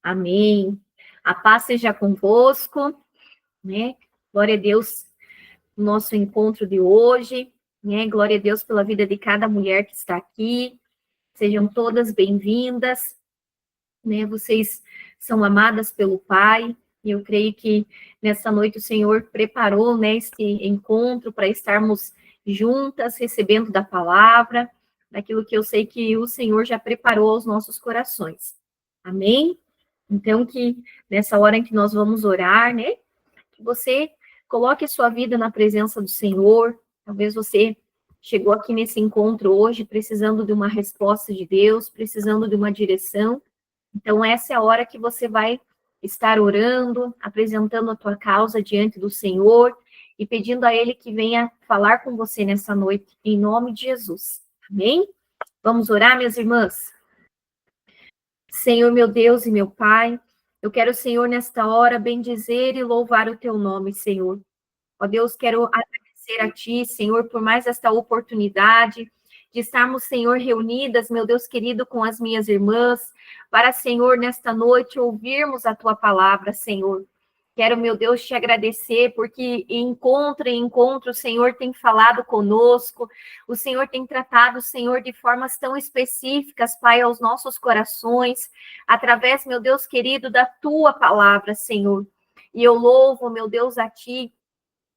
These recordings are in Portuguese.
Amém. A paz seja convosco, né? Glória a Deus no nosso encontro de hoje, né? Glória a Deus pela vida de cada mulher que está aqui. Sejam todas bem-vindas, né? Vocês são amadas pelo Pai. E eu creio que nessa noite o Senhor preparou, né, este encontro para estarmos juntas, recebendo da palavra, daquilo que eu sei que o Senhor já preparou aos nossos corações. Amém? Então, que nessa hora em que nós vamos orar, né, que você coloque a sua vida na presença do Senhor. Talvez você chegou aqui nesse encontro hoje precisando de uma resposta de Deus, precisando de uma direção. Então, essa é a hora que você vai estar orando, apresentando a tua causa diante do Senhor e pedindo a Ele que venha falar com você nessa noite, em nome de Jesus. Amém? Vamos orar, minhas irmãs? Senhor, meu Deus e meu Pai, eu quero, Senhor, nesta hora, bendizer e louvar o teu nome, Senhor. Ó Deus, quero agradecer a Ti, Senhor, por mais esta oportunidade de estarmos, Senhor, reunidas, meu Deus querido, com as minhas irmãs, para, Senhor, nesta noite, ouvirmos a Tua palavra, Senhor. Quero, meu Deus, te agradecer, porque encontro em encontro o Senhor tem falado conosco, o Senhor tem tratado, Senhor, de formas tão específicas, Pai, aos nossos corações, através, meu Deus querido, da Tua palavra, Senhor. E eu louvo, meu Deus, a Ti,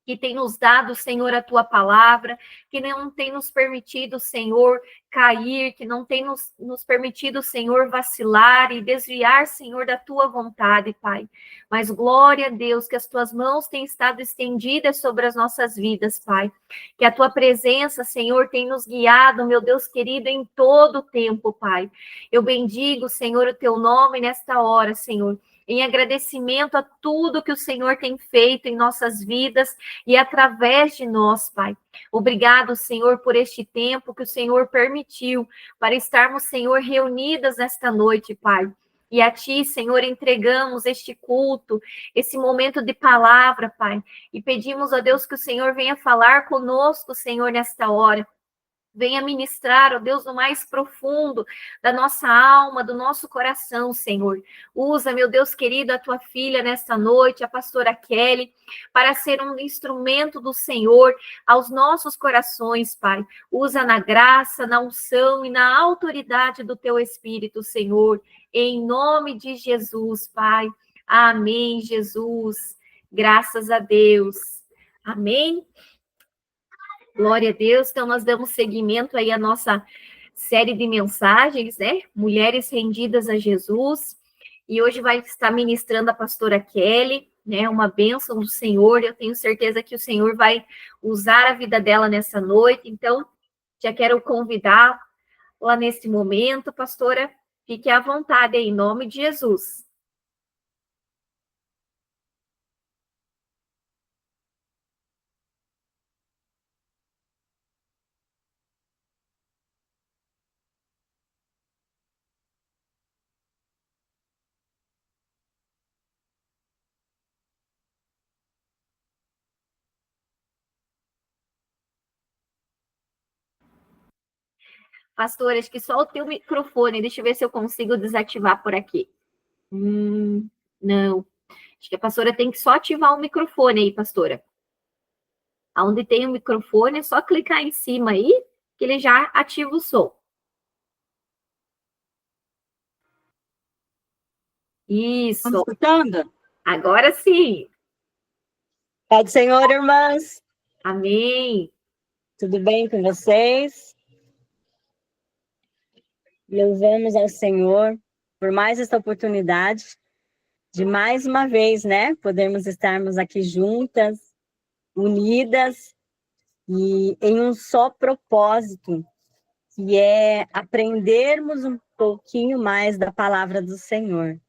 que tem nos dado, Senhor, a tua palavra, que não tem nos permitido, Senhor, cair, que não tem nos permitido, Senhor, vacilar e desviar, Senhor, da tua vontade, Pai. Mas glória a Deus, que as tuas mãos têm estado estendidas sobre as nossas vidas, Pai. Que a tua presença, Senhor, tem nos guiado, meu Deus querido, em todo o tempo, Pai. Eu bendigo, Senhor, o teu nome nesta hora, Senhor, em agradecimento a tudo que o Senhor tem feito em nossas vidas e através de nós, Pai. Obrigado, Senhor, por este tempo que o Senhor permitiu para estarmos, Senhor, reunidas nesta noite, Pai. E a Ti, Senhor, entregamos este culto, esse momento de palavra, Pai. E pedimos a Deus que o Senhor venha falar conosco, Senhor, nesta hora. Venha ministrar, ó Deus, no mais profundo da nossa alma, do nosso coração, Senhor. Usa, meu Deus querido, a tua filha nesta noite, a pastora Kelly, para ser um instrumento do Senhor aos nossos corações, Pai. Usa na graça, na unção e na autoridade do teu Espírito, Senhor. Em nome de Jesus, Pai. Amém, Jesus. Graças a Deus. Amém. Glória a Deus. Então, nós damos seguimento aí à nossa série de mensagens, né? Mulheres rendidas a Jesus. E hoje vai estar ministrando a pastora Kelly, né? Uma bênção do Senhor. Eu tenho certeza que o Senhor vai usar a vida dela nessa noite. Então, já quero convidar lá nesse momento, pastora, fique à vontade aí, em nome de Jesus. Pastora, acho que só o teu microfone. Deixa eu ver se eu consigo desativar por aqui. Não. Acho que a pastora tem que só ativar o microfone aí, pastora. Onde tem o microfone, é só clicar em cima aí, que ele já ativa o som. Isso. Estamos escutando? Agora sim. Pai do Senhor, irmãs. Amém. Tudo bem com vocês? Louvamos ao Senhor por mais essa oportunidade de mais uma vez, né, podermos estarmos aqui juntas, unidas e em um só propósito, que é aprendermos um pouquinho mais da palavra do Senhor.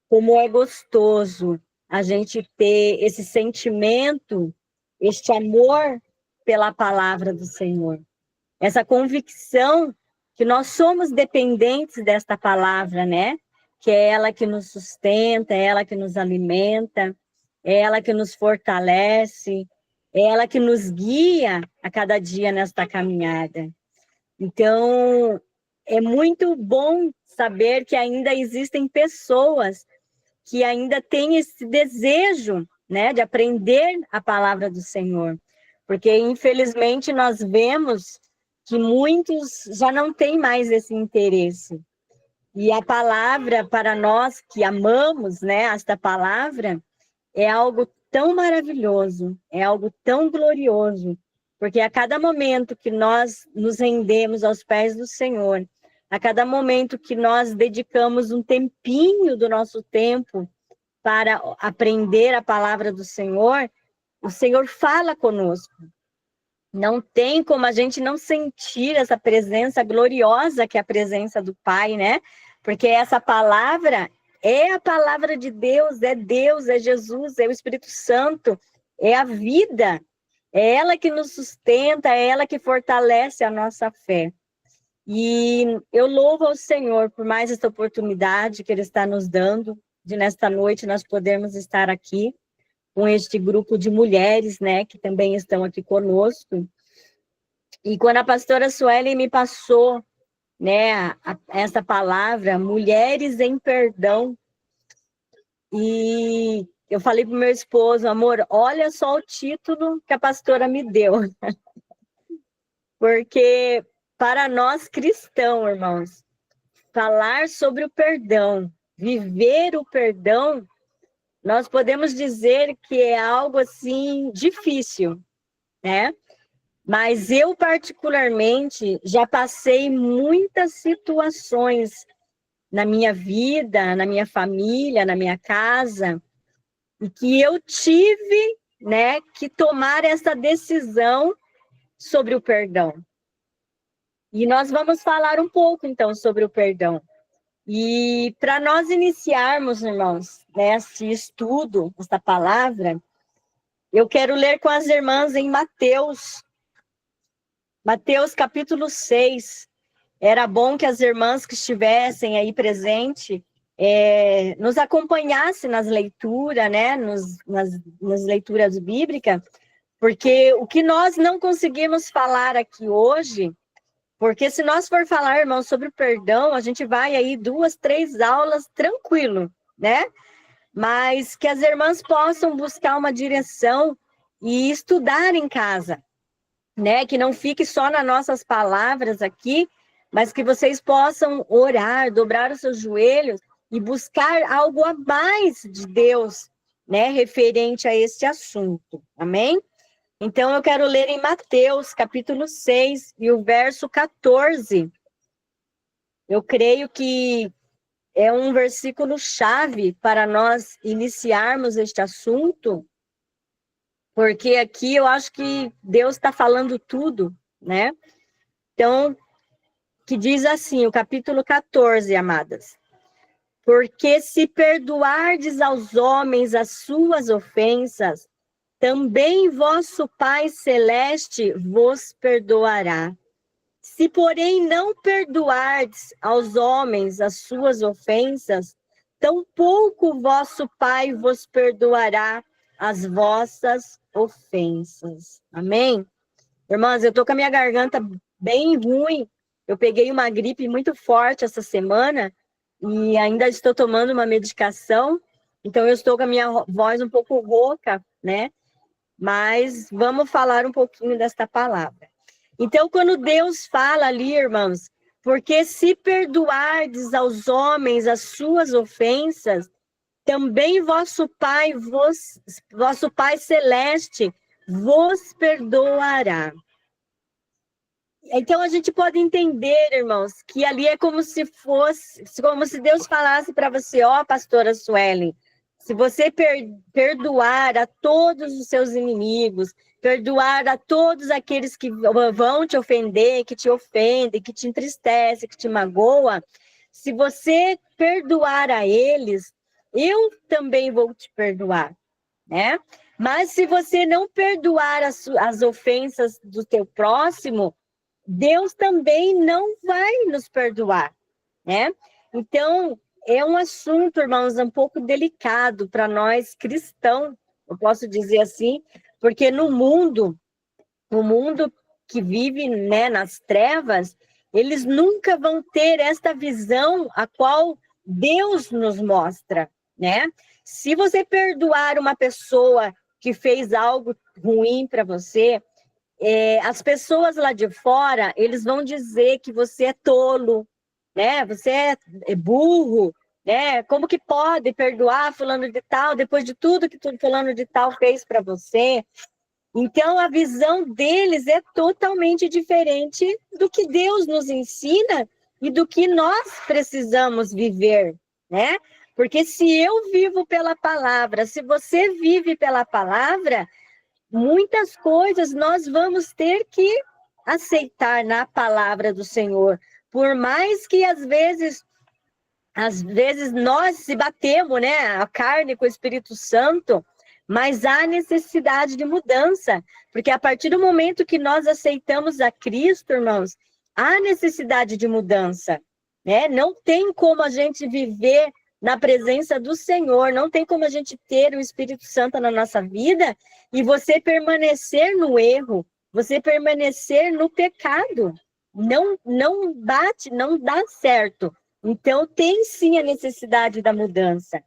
Como é gostoso a gente ter esse sentimento, este amor pela palavra do Senhor. Essa convicção que nós somos dependentes desta palavra, né? Que é ela que nos sustenta, é ela que nos alimenta, é ela que nos fortalece, é ela que nos guia a cada dia nesta caminhada. Então, é muito bom saber que ainda existem pessoas que ainda têm esse desejo, né, de aprender a palavra do Senhor. Porque, infelizmente, nós vemos que muitos já não têm mais esse interesse. E a palavra, para nós que amamos, né, esta palavra, é algo tão maravilhoso, é algo tão glorioso, porque a cada momento que nós nos rendemos aos pés do Senhor, a cada momento que nós dedicamos um tempinho do nosso tempo para aprender a palavra do Senhor, o Senhor fala conosco. Não tem como a gente não sentir essa presença gloriosa que é a presença do Pai, né? Porque essa palavra é a palavra de Deus, é Jesus, é o Espírito Santo, é a vida. É ela que nos sustenta, é ela que fortalece a nossa fé. E eu louvo ao Senhor por mais esta oportunidade que Ele está nos dando, de nesta noite nós podermos estar aqui com este grupo de mulheres, né, que também estão aqui conosco. E quando a pastora Suelen me passou, né, essa palavra, mulheres em perdão, e eu falei para o meu esposo, amor, olha só o título que a pastora me deu. Porque para nós cristãos, irmãos, falar sobre o perdão, viver o perdão, nós podemos dizer que é algo assim difícil, né? Mas eu particularmente já passei muitas situações na minha vida, na minha família, na minha casa, e que eu tive, né, que tomar essa decisão sobre o perdão. E nós vamos falar um pouco, então, sobre o perdão. E para nós iniciarmos, irmãos, né, esse estudo, essa palavra, eu quero ler com as irmãs em Mateus capítulo 6. Era bom que as irmãs que estivessem aí presentes nos acompanhassem nas leituras, né, nas leituras bíblicas, porque o que nós não conseguimos falar aqui hoje, porque se nós for falar, irmãos, sobre o perdão, a gente vai aí 2, 3 aulas tranquilo, né? Mas que as irmãs possam buscar uma direção e estudar em casa, né? Que não fique só nas nossas palavras aqui, mas que vocês possam orar, dobrar os seus joelhos e buscar algo a mais de Deus, né? Referente a este assunto. Amém? Então, eu quero ler em Mateus, capítulo 6, e o verso 14. Eu creio que é um versículo chave para nós iniciarmos este assunto, porque aqui eu acho que Deus está falando tudo, né? Então, que diz assim, o capítulo 14, amadas. Porque se perdoardes aos homens as suas ofensas, também vosso Pai Celeste vos perdoará. Se, porém, não perdoardes aos homens as suas ofensas, tampouco vosso Pai vos perdoará as vossas ofensas. Amém? Irmãs, eu estou com a minha garganta bem ruim. Eu peguei uma gripe muito forte essa semana e ainda estou tomando uma medicação. Então, eu estou com a minha voz um pouco rouca, né? Mas vamos falar um pouquinho desta palavra. Então, quando Deus fala ali, irmãos, porque se perdoardes aos homens as suas ofensas, também vosso Pai Celeste vos perdoará. Então, a gente pode entender, irmãos, que ali é como se Deus falasse para você, ó, pastora Suelen, se você perdoar a todos os seus inimigos, perdoar a todos aqueles que vão te ofender, que te ofendem, que te entristecem, que te magoam, se você perdoar a eles, eu também vou te perdoar, né? Mas se você não perdoar as ofensas do teu próximo, Deus também não vai nos perdoar, né? Então, é um assunto, irmãos, um pouco delicado para nós cristãos, eu posso dizer assim, porque no mundo que vive, né, nas trevas, eles nunca vão ter esta visão a qual Deus nos mostra, né? Se você perdoar uma pessoa que fez algo ruim para você, as pessoas lá de fora, eles vão dizer que você é tolo, né? Você é burro, né? Como que pode perdoar fulano de tal depois de tudo que fulano de tal fez para você? Então, a visão deles é totalmente diferente do que Deus nos ensina e do que nós precisamos viver, né? Porque se eu vivo pela palavra, se você vive pela palavra, muitas coisas nós vamos ter que aceitar na palavra do Senhor. Por mais que às vezes nós se batemos, né? A carne com o Espírito Santo, mas há necessidade de mudança, porque a partir do momento que nós aceitamos a Cristo, irmãos, há necessidade de mudança, né? Não tem como a gente viver na presença do Senhor, não tem como a gente ter o Espírito Santo na nossa vida e você permanecer no erro, você permanecer no pecado. Não bate, não dá certo. Então, tem sim a necessidade da mudança.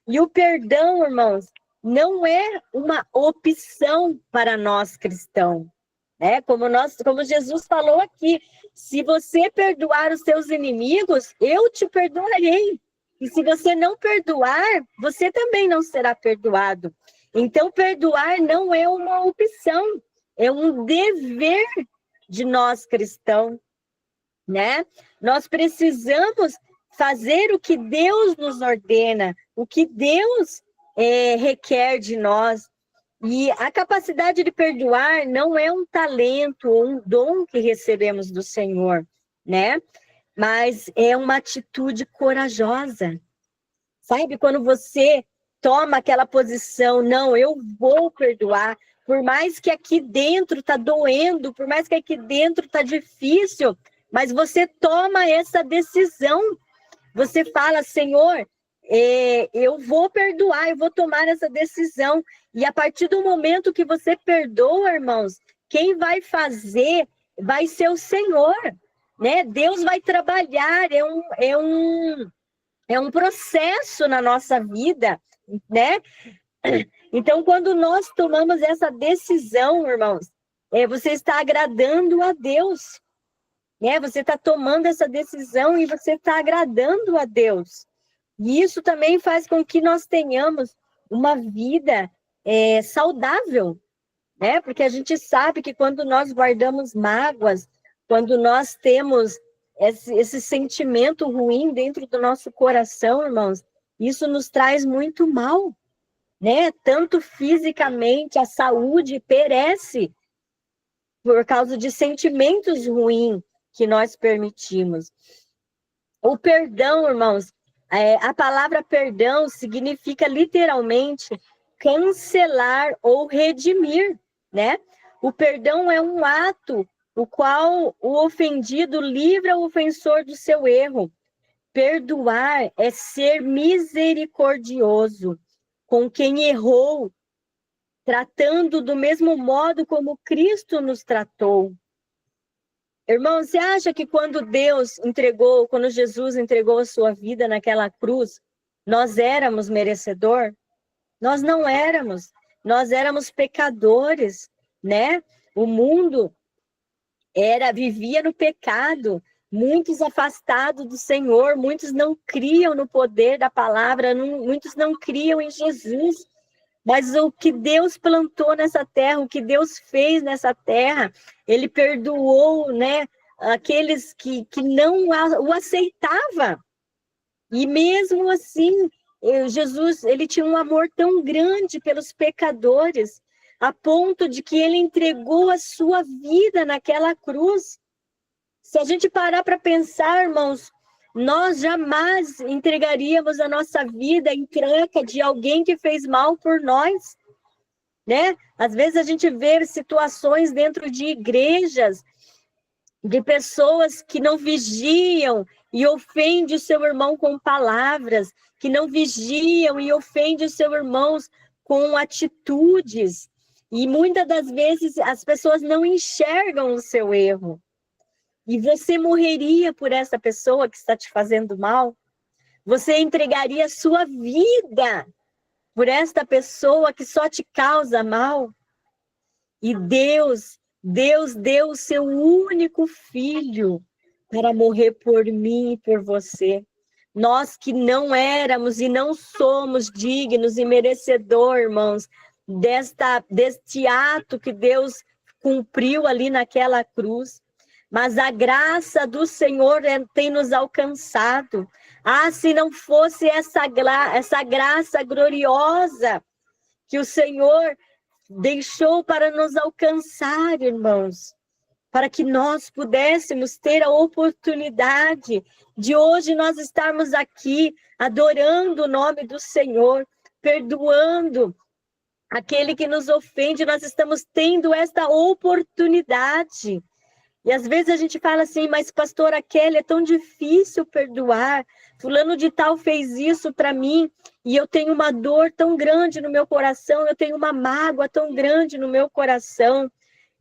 E o perdão, irmãos, não é uma opção para nós cristãos, né? Como Jesus falou aqui, se você perdoar os seus inimigos, eu te perdoarei. E se você não perdoar, você também não será perdoado. Então, perdoar não é uma opção, é um dever de nós cristãos, né? Nós precisamos fazer o que Deus nos ordena, o que Deus requer de nós. E a capacidade de perdoar não é um talento ou um dom que recebemos do Senhor, né? Mas é uma atitude corajosa. Sabe, quando você toma aquela posição, não, eu vou perdoar, por mais que aqui dentro tá doendo, por mais que aqui dentro tá difícil, mas você toma essa decisão. Você fala, Senhor, eu vou perdoar, eu vou tomar essa decisão. E a partir do momento que você perdoa, irmãos, quem vai fazer vai ser o Senhor, né? Deus vai trabalhar, é um processo na nossa vida, né? Então, quando nós tomamos essa decisão, irmãos, você está agradando a Deus, né? Você está tomando essa decisão e você está agradando a Deus. E isso também faz com que nós tenhamos uma vida saudável, né? Porque a gente sabe que quando nós guardamos mágoas, quando nós temos esse sentimento ruim dentro do nosso coração, irmãos, isso nos traz muito mal, né? Tanto fisicamente, a saúde perece por causa de sentimentos ruins que nós permitimos. O perdão, irmãos, a palavra perdão significa literalmente cancelar ou redimir, né? O perdão é um ato o qual o ofendido livra o ofensor do seu erro. Perdoar é ser misericordioso com quem errou, tratando do mesmo modo como Cristo nos tratou. Irmão, você acha que quando Jesus entregou a sua vida naquela cruz, nós éramos merecedor? Nós não éramos. Nós éramos pecadores, né? O mundo vivia no pecado, muitos afastados do Senhor, muitos não criam no poder da palavra, muitos não criam em Jesus. Mas o que Deus plantou nessa terra, o que Deus fez nessa terra, Ele perdoou, né, aqueles que não o aceitavam. E mesmo assim, Jesus, Ele tinha um amor tão grande pelos pecadores, a ponto de que Ele entregou a sua vida naquela cruz. Se a gente parar para pensar, irmãos, nós jamais entregaríamos a nossa vida em troca de alguém que fez mal por nós, né? Às vezes a gente vê situações dentro de igrejas, de pessoas que não vigiam e ofendem o seu irmão com palavras, que não vigiam e ofendem os seus irmãos com atitudes. E muitas das vezes as pessoas não enxergam o seu erro. E você morreria por essa pessoa que está te fazendo mal? Você entregaria a sua vida por esta pessoa que só te causa mal? E Deus deu o seu único filho para morrer por mim e por você. Nós que não éramos e não somos dignos e merecedor, irmãos, deste ato que Deus cumpriu ali naquela cruz. Mas a graça do Senhor tem nos alcançado. Ah, se não fosse essa graça gloriosa que o Senhor deixou para nos alcançar, irmãos, para que nós pudéssemos ter a oportunidade de hoje nós estarmos aqui adorando o nome do Senhor, perdoando aquele que nos ofende, nós estamos tendo esta oportunidade. E às vezes a gente fala assim, mas pastora Kelly, é tão difícil perdoar, fulano de tal fez isso para mim, e eu tenho uma dor tão grande no meu coração, eu tenho uma mágoa tão grande no meu coração.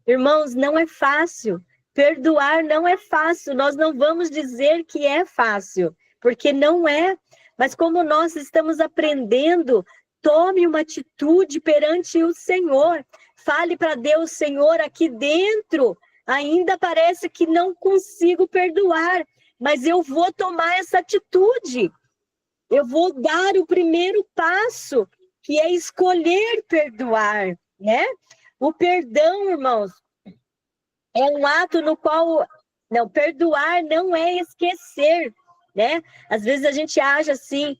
Irmãos, não é fácil, perdoar não é fácil, nós não vamos dizer que é fácil, porque não é, mas como nós estamos aprendendo, tome uma atitude perante o Senhor, fale para Deus, Senhor, aqui dentro, ainda parece que não consigo perdoar, mas eu vou tomar essa atitude. Eu vou dar o primeiro passo, que é escolher perdoar, né? O perdão, irmãos, é um ato no qual... Não, perdoar não é esquecer, né? Às vezes a gente acha assim,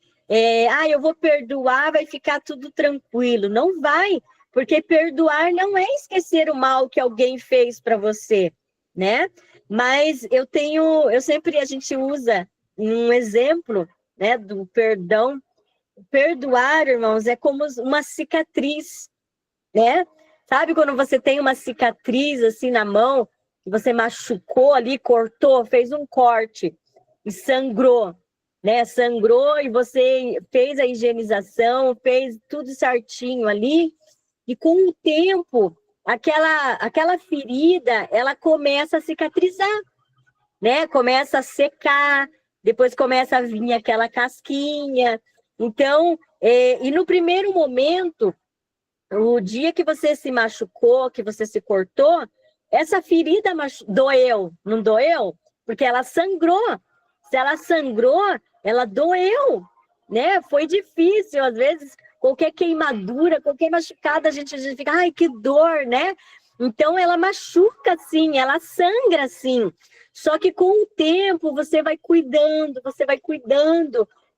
eu vou perdoar, vai ficar tudo tranquilo. Não vai, porque perdoar não é esquecer o mal que alguém fez para você, né? Mas a gente usa um exemplo, né, do perdão. Perdoar, irmãos, é como uma cicatriz, né? Sabe quando você tem uma cicatriz assim na mão, que você machucou ali, cortou, fez um corte e sangrou, né? Sangrou e você fez a higienização, fez tudo certinho ali. E com o tempo, aquela ferida, ela começa a cicatrizar, né? Começa a secar, depois começa a vir aquela casquinha. Então, e no primeiro momento, o dia que você se machucou, que você se cortou, essa ferida doeu, não doeu? Porque ela sangrou. Se ela sangrou, ela doeu, né? Foi difícil, às vezes... Qualquer queimadura, qualquer machucada, a gente fica, ai, que dor, né? Então, ela machuca, sim, ela sangra, sim. Só que com o tempo, você vai cuidando.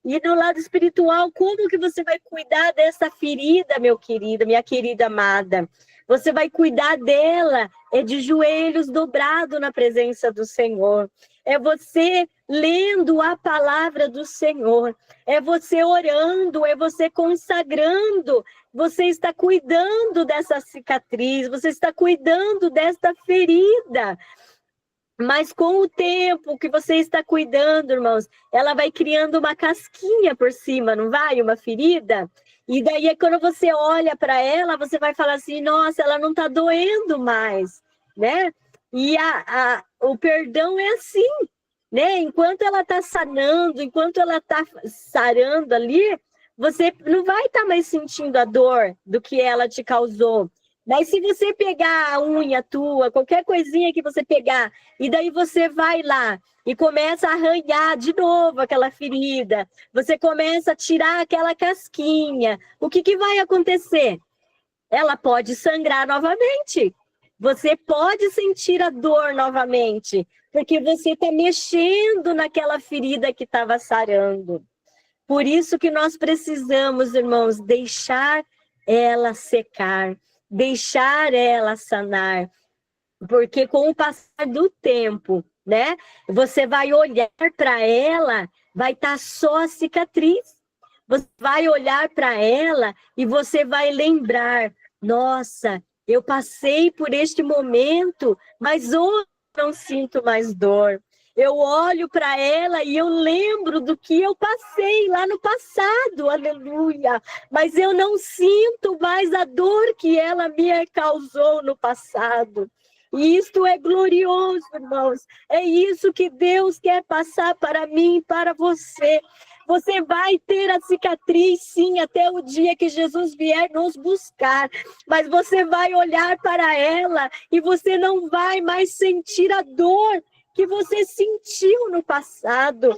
E no lado espiritual, como que você vai cuidar dessa ferida, meu querido, minha querida amada? Você vai cuidar dela, de joelhos dobrados na presença do Senhor. É você lendo a palavra do Senhor, é você orando, é você consagrando, você está cuidando dessa cicatriz, você está cuidando desta ferida. Mas com o tempo que você está cuidando, irmãos, ela vai criando uma casquinha por cima, não vai? Uma ferida? E daí, quando você olha para ela, você vai falar assim, nossa, ela não está doendo mais, né? E o perdão é assim, né? Enquanto ela está sanando, enquanto ela está sarando ali, você não vai estar mais sentindo a dor do que ela te causou. Mas se você pegar a unha tua, qualquer coisinha que você pegar, e daí você vai lá e começa a arranhar de novo aquela ferida, você começa a tirar aquela casquinha, o que vai acontecer? Ela pode sangrar novamente. Você pode sentir a dor novamente, porque você está mexendo naquela ferida que estava sarando. Por isso que nós precisamos, irmãos, deixar ela secar, deixar ela sanar, porque com o passar do tempo, né, você vai olhar para ela, vai estar só a cicatriz. Você vai olhar para ela e você vai lembrar, nossa, eu passei por este momento, mas hoje não sinto mais dor. Eu olho para ela e eu lembro do que eu passei lá no passado, aleluia. Mas eu não sinto mais a dor que ela me causou no passado. E isto é glorioso, irmãos. É isso que Deus quer passar para mim e para você. Você vai ter a cicatriz, sim, até o dia que Jesus vier nos buscar. Mas você vai olhar para ela e você não vai mais sentir a dor que você sentiu no passado.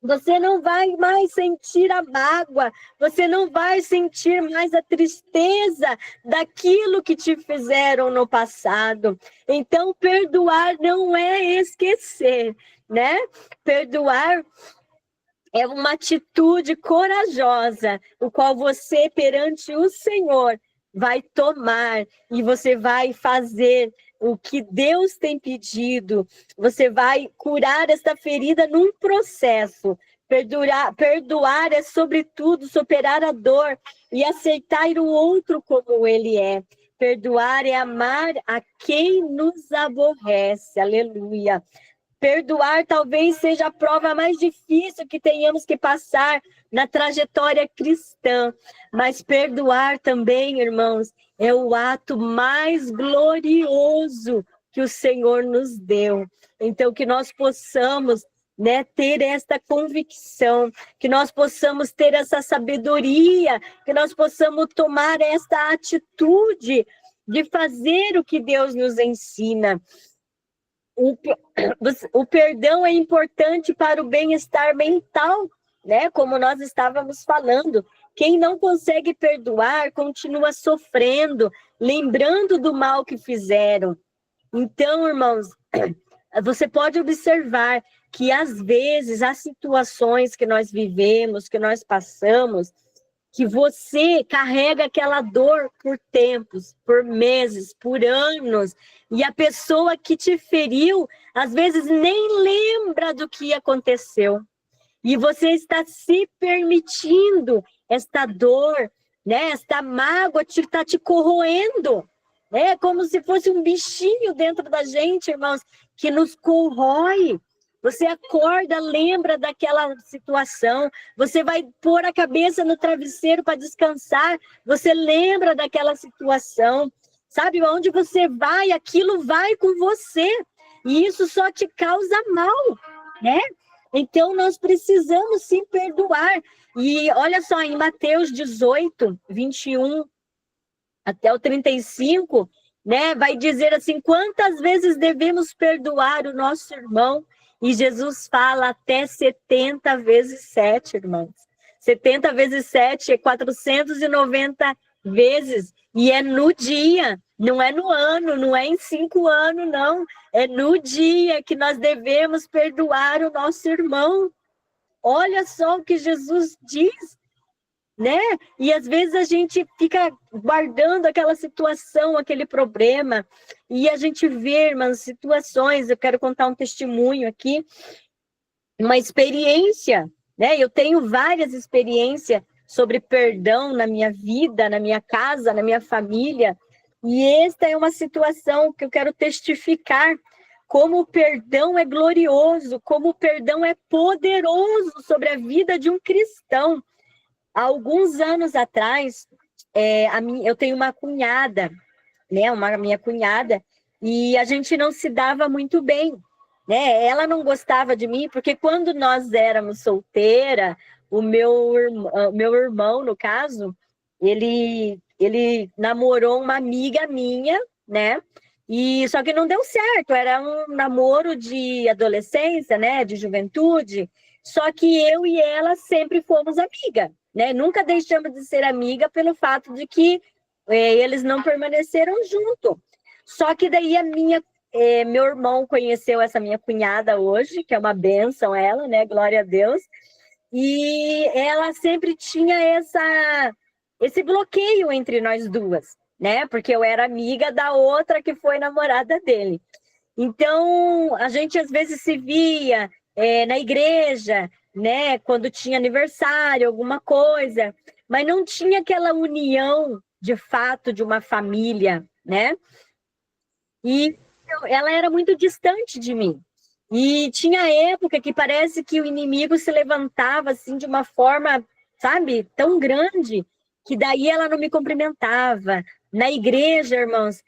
Você não vai mais sentir a mágoa, você não vai sentir mais a tristeza daquilo que te fizeram no passado. Então, perdoar não é esquecer, né? Perdoar é uma atitude corajosa, o qual você, perante o Senhor, vai tomar e você vai fazer o que Deus tem pedido. Você vai curar esta ferida num processo. Perdoar é, sobretudo, superar a dor e aceitar o outro como ele é. Perdoar é amar a quem nos aborrece. Aleluia. Perdoar talvez seja a prova mais difícil que tenhamos que passar na trajetória cristã, mas perdoar também, irmãos, é o ato mais glorioso que o Senhor nos deu. Então, que nós possamos, né, ter esta convicção, que nós possamos ter essa sabedoria, que nós possamos tomar esta atitude de fazer o que Deus nos ensina. O perdão é importante para o bem-estar mental, né? Como nós estávamos falando. Quem não consegue perdoar continua sofrendo, lembrando do mal que fizeram. Então, irmãos, você pode observar que às vezes as situações que nós vivemos, que nós passamos, que você carrega aquela dor por tempos, por meses, por anos, e a pessoa que te feriu, às vezes nem lembra do que aconteceu. E você está se permitindo esta dor, né? Esta mágoa está te corroendo. É como se fosse um bichinho dentro da gente, irmãos, que nos corrói. Você acorda, lembra daquela situação, você vai pôr a cabeça no travesseiro para descansar, você lembra daquela situação, sabe? Onde você vai, aquilo vai com você, e isso só te causa mal, né? Então, nós precisamos sim perdoar. E olha só, em Mateus 18, 21 até o 35, né? Vai dizer assim, quantas vezes devemos perdoar o nosso irmão? E Jesus fala até 70 vezes 7, irmãos. 70 vezes 7 é 490 vezes. E é no dia, não é no ano, não é em 5 anos, não. É no dia que nós devemos perdoar o nosso irmão. Olha só o que Jesus diz, né? E às vezes a gente fica guardando aquela situação, aquele problema, e a gente vê, irmãs, situações. Eu quero contar um testemunho aqui, uma experiência, né? Eu tenho várias experiências sobre perdão na minha vida, na minha casa, na minha família, e esta é uma situação que eu quero testificar, como o perdão é glorioso, como o perdão é poderoso sobre a vida de um cristão. Há alguns anos atrás, eu tenho uma cunhada, né? Minha cunhada, e a gente não se dava muito bem, né? Ela não gostava de mim, porque quando nós éramos solteira, o meu irmão, no caso, ele namorou uma amiga minha, né? E só que não deu certo, era um namoro de adolescência, né? De juventude, só que eu e ela sempre fomos amigas, né? Nunca deixamos de ser amiga pelo fato de que eles não permaneceram juntos. Só que daí meu irmão conheceu essa minha cunhada hoje, que é uma bênção ela, né? Glória a Deus. E ela sempre tinha esse bloqueio entre nós duas, né? Porque eu era amiga da outra que foi namorada dele. Então, a gente às vezes se via na igreja, né? Quando tinha aniversário, alguma coisa, mas não tinha aquela união de fato de uma família, né? E ela era muito distante de mim. E tinha época que parece que o inimigo se levantava assim de uma forma, sabe, tão grande, que daí ela não me cumprimentava. Na igreja, irmãos,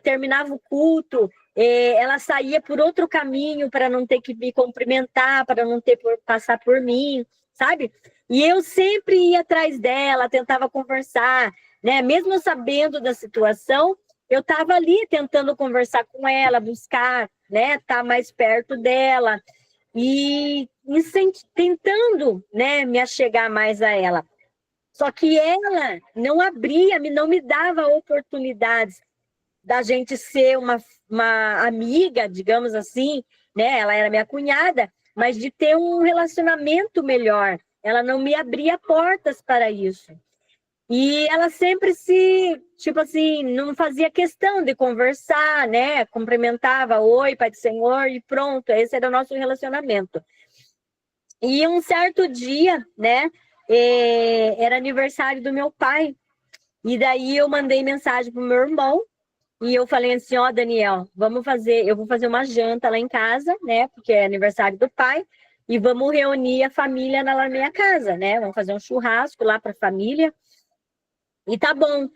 terminava o culto, ela saía por outro caminho para não ter que me cumprimentar, para não ter que passar por mim, sabe? E eu sempre ia atrás dela, tentava conversar, né? Mesmo sabendo da situação, eu estava ali tentando conversar com ela, buscar, né? Estar mais perto dela e tentando, né? Me achegar mais a ela. Só que ela não abria, não me dava oportunidades da gente ser uma amiga, digamos assim, né? Ela era minha cunhada, mas de ter um relacionamento melhor. Ela não me abria portas para isso. E ela sempre tipo assim, não fazia questão de conversar, né? Cumprimentava, oi, Pai do Senhor, e pronto, esse era o nosso relacionamento. E um certo dia, né? Era aniversário do meu pai. E daí eu mandei mensagem pro meu irmão, e eu falei assim, ó, Daniel, eu vou fazer uma janta lá em casa, né? Porque é aniversário do pai, e vamos reunir a família lá na minha casa, né? Vamos fazer um churrasco lá para a família. E tá bom.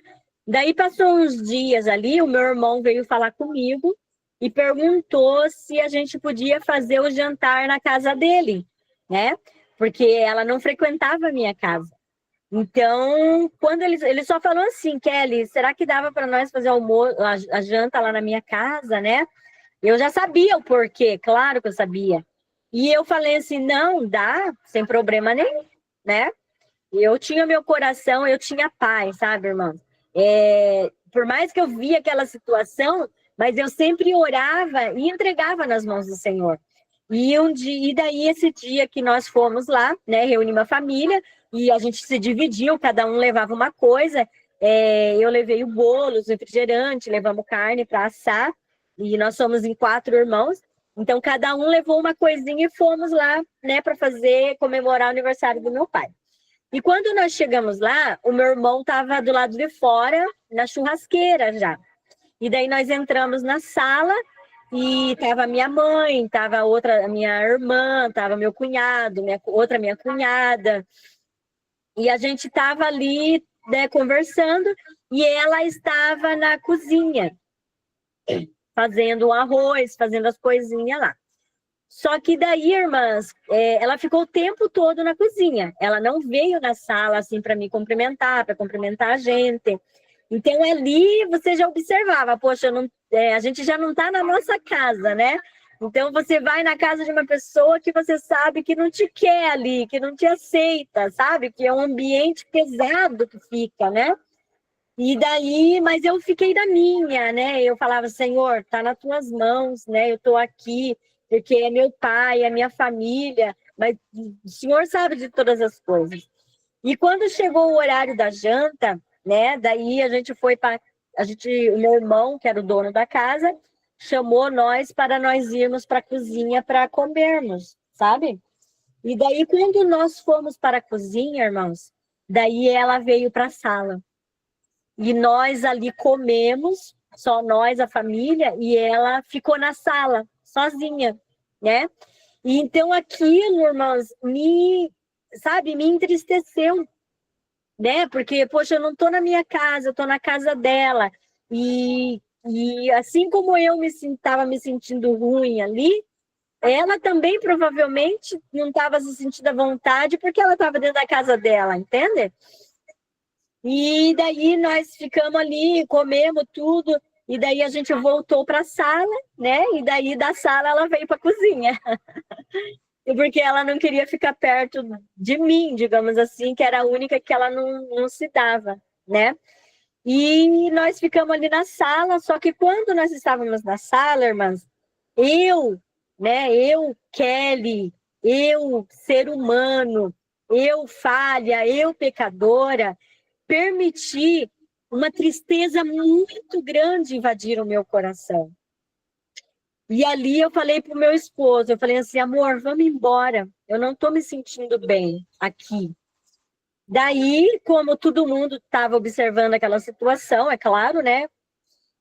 Daí passou uns dias ali, o meu irmão veio falar comigo e perguntou se a gente podia fazer o jantar na casa dele, né? Porque ela não frequentava a minha casa. Então, quando ele só falou assim, Kelly, será que dava para nós fazer a janta lá na minha casa, né? Eu já sabia o porquê, claro que eu sabia. E eu falei assim, não, dá, sem problema nenhum, né? Eu tinha meu coração, eu tinha paz, sabe, irmão? Por mais que eu via aquela situação, mas eu sempre orava e entregava nas mãos do Senhor. E daí esse dia que nós fomos lá, né, reunimos a família e a gente se dividiu, cada um levava uma coisa. Eu levei o bolo, o refrigerante, levamos carne para assar e nós somos em 4 irmãos. Então cada um levou uma coisinha e fomos lá, né, para comemorar o aniversário do meu pai. E quando nós chegamos lá, o meu irmão estava do lado de fora, na churrasqueira já. E daí nós entramos na sala e estava minha mãe, estava a minha irmã, estava meu cunhado, minha cunhada. E a gente estava ali, né, conversando e ela estava na cozinha, fazendo o arroz, fazendo as coisinhas lá. Só que daí, irmãs, ela ficou o tempo todo na cozinha. Ela não veio na sala assim para me cumprimentar, para cumprimentar a gente. Então ali você já observava, poxa, a gente já não está na nossa casa, né? Então você vai na casa de uma pessoa que você sabe que não te quer ali, que não te aceita, sabe? Que é um ambiente pesado que fica, né? E daí, mas eu fiquei da minha, né? Eu falava, Senhor, tá nas tuas mãos, né? Eu tô aqui porque é meu pai, é minha família, mas o Senhor sabe de todas as coisas. E quando chegou o horário da janta, né? Daí a gente foi para o meu irmão, que era o dono da casa, chamou nós para nós irmos para a cozinha para comermos, sabe? E daí quando nós fomos para a cozinha, irmãos, daí ela veio para a sala. E nós ali comemos, só nós, a família, e ela ficou na sala, sozinha, né? E então aquilo, irmãos, me entristeceu, né? Porque, poxa, eu não estou na minha casa, eu estou na casa dela. E assim como eu estava me sentindo ruim ali, ela também provavelmente não estava se sentindo à vontade porque ela estava dentro da casa dela, entende? E daí nós ficamos ali, comemos tudo, e daí a gente voltou para a sala, né? E daí da sala ela veio para a cozinha. Porque ela não queria ficar perto de mim, digamos assim, que era a única que ela não se dava, né? E nós ficamos ali na sala, só que quando nós estávamos na sala, irmãs, eu, Kelly, eu, ser humano, eu, falha, eu, pecadora, permiti uma tristeza muito grande invadir o meu coração. E ali eu falei para o meu esposo, eu falei assim, amor, vamos embora, eu não estou me sentindo bem aqui. Daí, como todo mundo estava observando aquela situação, é claro, né?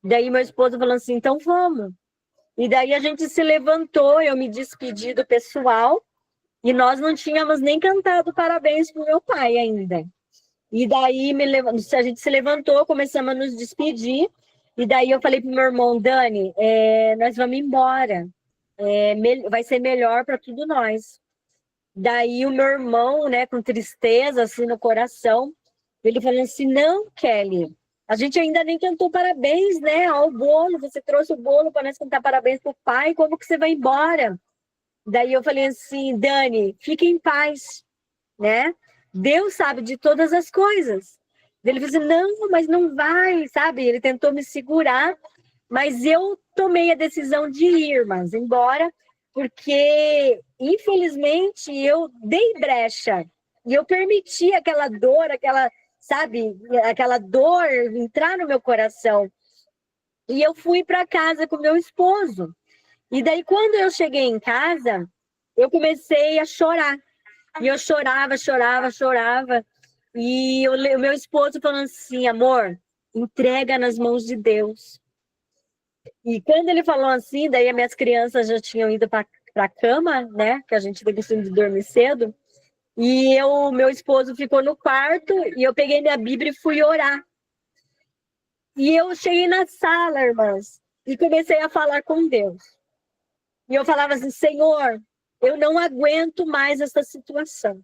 Daí meu esposo falou assim, então vamos. E daí a gente se levantou, eu me despedi do pessoal, e nós não tínhamos nem cantado parabéns para o meu pai ainda. E daí a gente se levantou, começamos a nos despedir, E daí eu falei pro meu irmão, Dani, nós vamos embora. Vai ser melhor para tudo nós. Daí o meu irmão, né, com tristeza assim no coração, ele falou assim: não, Kelly, a gente ainda nem cantou parabéns, né? Ó, o bolo, você trouxe o bolo para nós cantar parabéns pro pai, como que você vai embora? Daí eu falei assim: Dani, fique em paz, né? Deus sabe de todas as coisas. Ele falou assim: não, mas não vai, sabe? Ele tentou me segurar, mas eu tomei a decisão de ir, mas embora, porque infelizmente eu dei brecha e eu permiti aquela dor, sabe, aquela dor entrar no meu coração. E eu fui para casa com meu esposo. E daí quando eu cheguei em casa, eu comecei a chorar. E eu chorava, chorava, chorava. E o meu esposo falando assim: amor, entrega nas mãos de Deus. E quando ele falou assim, daí as minhas crianças já tinham ido para a cama, né? Que a gente tem costume de dormir cedo. E meu esposo ficou no quarto e eu peguei minha Bíblia e fui orar. E eu cheguei na sala, irmãs, e comecei a falar com Deus. E eu falava assim: Senhor, eu não aguento mais essa situação.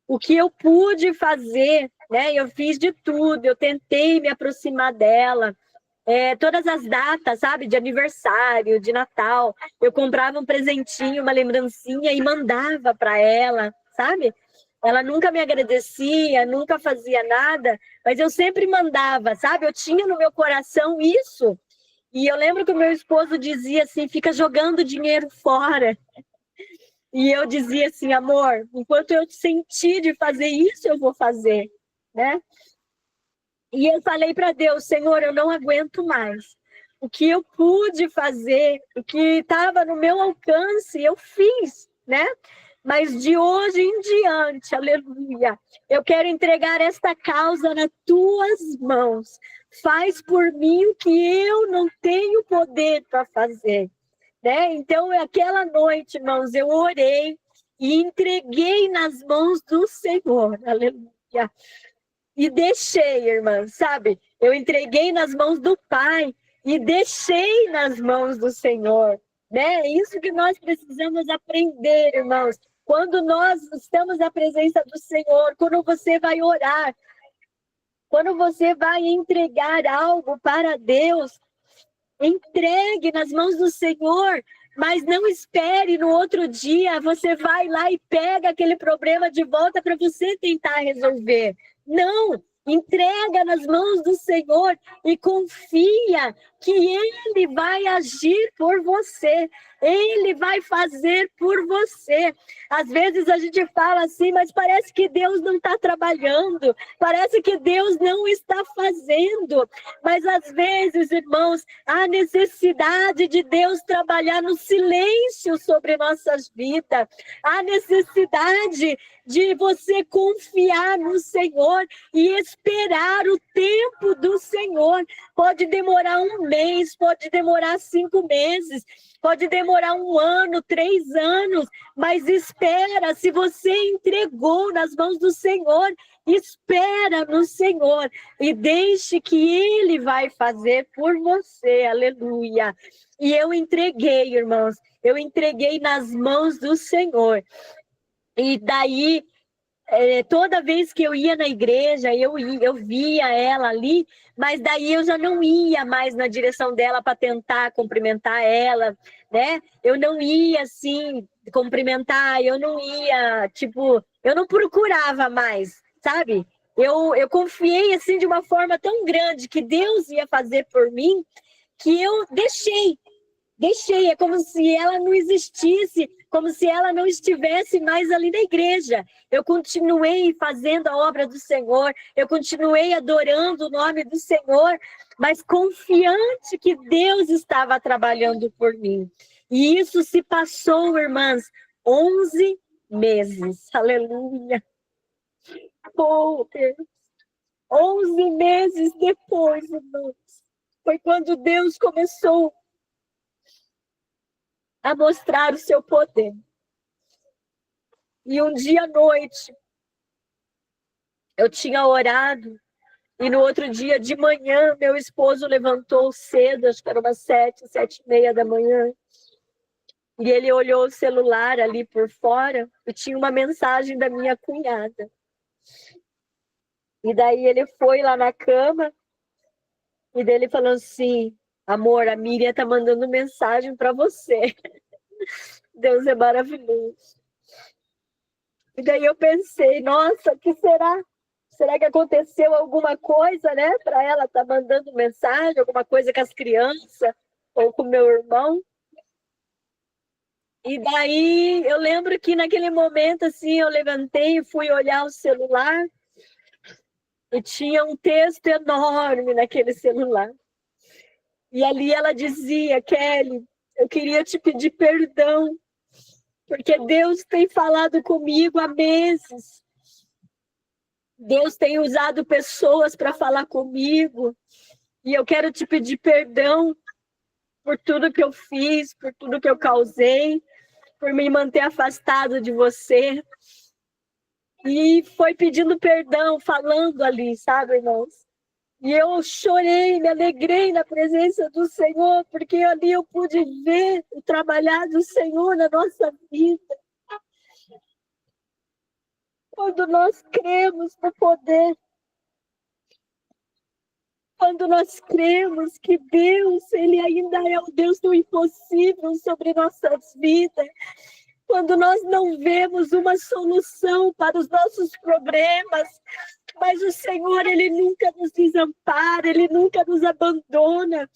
O que eu pude fazer, né? Eu fiz de tudo, eu tentei me aproximar dela. Todas as datas, sabe, de aniversário, de Natal, eu comprava um presentinho, uma lembrancinha e mandava para ela, sabe? Ela nunca me agradecia, nunca fazia nada, mas eu sempre mandava, sabe? Eu tinha no meu coração isso. E eu lembro que o meu esposo dizia assim: fica jogando dinheiro fora. E eu dizia assim: amor, enquanto eu sentir de fazer isso, eu vou fazer, né? E eu falei para Deus: Senhor, eu não aguento mais. O que eu pude fazer, o que estava no meu alcance, eu fiz, né? Mas de hoje em diante, aleluia, eu quero entregar esta causa nas tuas mãos. Faz por mim o que eu não tenho poder para fazer, né? Então, aquela noite, irmãos, eu orei e entreguei nas mãos do Senhor, aleluia. E deixei, irmã, sabe? Eu entreguei nas mãos do Pai e deixei nas mãos do Senhor, né? É isso que nós precisamos aprender, irmãos. Quando nós estamos na presença do Senhor, quando você vai orar, quando você vai entregar algo para Deus, entregue nas mãos do Senhor, mas não espere no outro dia, você vai lá e pega aquele problema de volta para você tentar resolver. Não, entrega nas mãos do Senhor e confia que Ele vai agir por você. Ele vai fazer por você. Às vezes a gente fala assim, mas parece que Deus não está trabalhando, parece que Deus não está fazendo. Mas às vezes, irmãos, há necessidade de Deus trabalhar no silêncio sobre nossas vidas. Há necessidade de você confiar no Senhor e esperar o tempo do Senhor. Pode demorar 1 mês, pode demorar 5 meses, pode demorar 1 ano, 3 anos, mas espera. Se você entregou nas mãos do Senhor, espera no Senhor e deixe que Ele vai fazer por você, aleluia. E eu entreguei, irmãos, eu entreguei nas mãos do Senhor. E daí, toda vez que eu ia na igreja, eu via ela ali, mas daí eu já não ia mais na direção dela para tentar cumprimentar ela, né? Eu não ia, assim, cumprimentar, eu não ia, tipo, eu não procurava mais, sabe? Eu confiei, assim, de uma forma tão grande que Deus ia fazer por mim, que eu deixei, é como se ela não existisse, como se ela não estivesse mais ali na igreja. Eu continuei fazendo a obra do Senhor, eu continuei adorando o nome do Senhor, mas confiante que Deus estava trabalhando por mim. E isso se passou, irmãs, 11 meses. Aleluia. Oh, Deus. 11 meses depois, irmãos, foi quando Deus começou a mostrar o seu poder. E um dia à noite, eu tinha orado E no outro dia de manhã, meu esposo levantou cedo, acho que era umas 7h30 da manhã. E ele olhou o celular ali por fora e tinha uma mensagem da minha cunhada. E daí ele foi lá na cama e dele falou assim: amor, a Miriam tá mandando mensagem para você. Deus é maravilhoso. E daí eu pensei, nossa, o que será? Será que aconteceu alguma coisa, né? Para ela estar mandando mensagem, alguma coisa com as crianças ou com meu irmão? E daí eu lembro que naquele momento, assim, eu levantei e fui olhar o celular e tinha um texto enorme naquele celular. E ali ela dizia: Kelly, eu queria te pedir perdão, porque Deus tem falado comigo há meses. Deus tem usado pessoas para falar comigo. E eu quero te pedir perdão por tudo que eu fiz, por tudo que eu causei, por me manter afastado de você. E foi pedindo perdão, falando ali, sabe, irmãos? E eu chorei, me alegrei na presença do Senhor, porque ali eu pude ver o trabalhar do Senhor na nossa vida. Quando nós cremos no poder, quando nós cremos que Deus, Ele ainda é o Deus do impossível sobre nossas vidas, quando nós não vemos uma solução para os nossos problemas, mas o Senhor, Ele nunca nos desampara, Ele nunca nos abandona.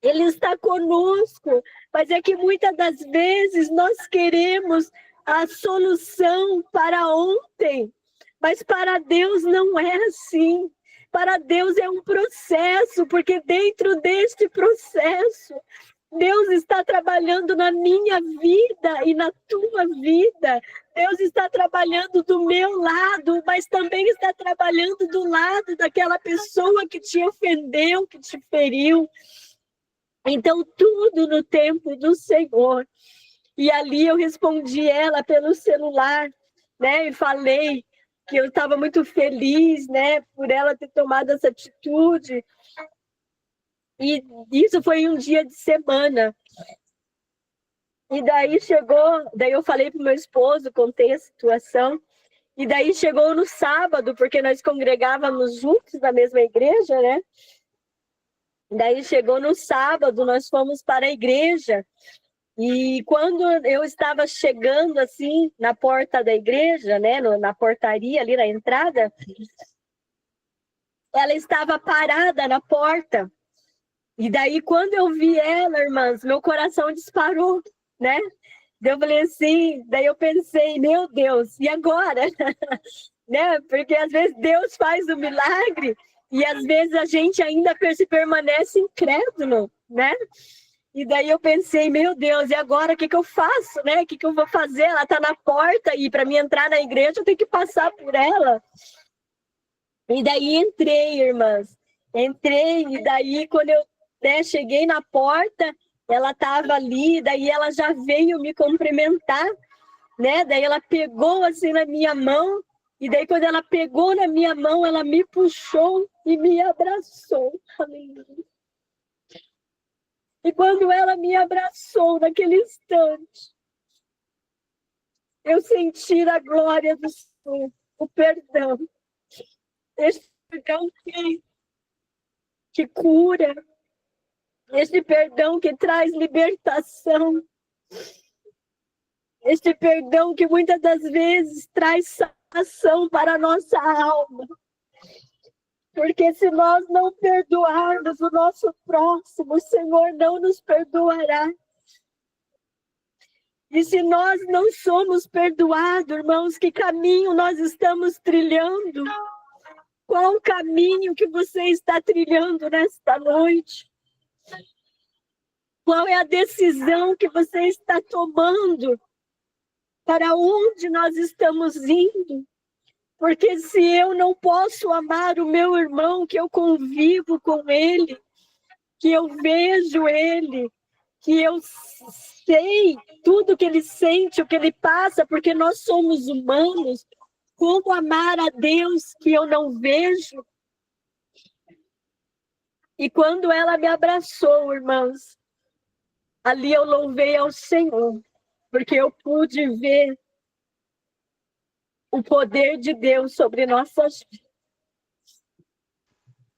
Ele está conosco, mas é que muitas das vezes nós queremos a solução para ontem, mas para Deus não é assim. Para Deus é um processo, porque dentro deste processo, Deus está trabalhando na minha vida e na tua vida. Deus está trabalhando do meu lado, mas também está trabalhando do lado daquela pessoa que te ofendeu, que te feriu. Então, tudo no tempo do Senhor. E ali eu respondi ela pelo celular, né? E falei que eu estava muito feliz, né? Por ela ter tomado essa atitude. E isso foi um dia de semana. E daí eu falei para o meu esposo, contei a situação. E daí chegou no sábado, porque nós congregávamos juntos na mesma igreja, né? Daí chegou no sábado, nós fomos para a igreja. E quando eu estava chegando assim na porta da igreja, né, na portaria ali na entrada, ela estava parada na porta. E daí quando eu vi ela, irmãs, meu coração disparou, né? Eu falei assim, daí eu pensei, meu Deus, e agora? Né? Porque às vezes Deus faz o milagre e às vezes a gente ainda permanece incrédulo, né? E daí eu pensei, meu Deus, e agora o que eu faço, né? O que eu vou fazer? Ela está na porta e para mim entrar na igreja eu tenho que passar por ela. E daí entrei, irmãs. Entrei e daí quando eu cheguei na porta, ela estava ali, daí ela já veio me cumprimentar, né? Daí ela pegou assim na minha mão e daí quando ela pegou na minha mão, ela me puxou e me abraçou. Aleluia. E quando ela me abraçou naquele instante, eu senti a glória do Senhor, o perdão. Esse perdão que cura, esse perdão que traz libertação, esse perdão que muitas das vezes traz salvação para a nossa alma. Porque se nós não perdoarmos o nosso próximo, o Senhor não nos perdoará. E se nós não somos perdoados, irmãos, que caminho nós estamos trilhando? Qual o caminho que você está trilhando nesta noite? Qual é a decisão que você está tomando? Para onde nós estamos indo? Porque se eu não posso amar o meu irmão, que eu convivo com ele, que eu vejo ele, que eu sei tudo que ele sente, o que ele passa, porque nós somos humanos, como amar a Deus que eu não vejo? E quando ela me abraçou, irmãos, ali eu louvei ao Senhor, porque eu pude ver o poder de Deus sobre nossas vidas.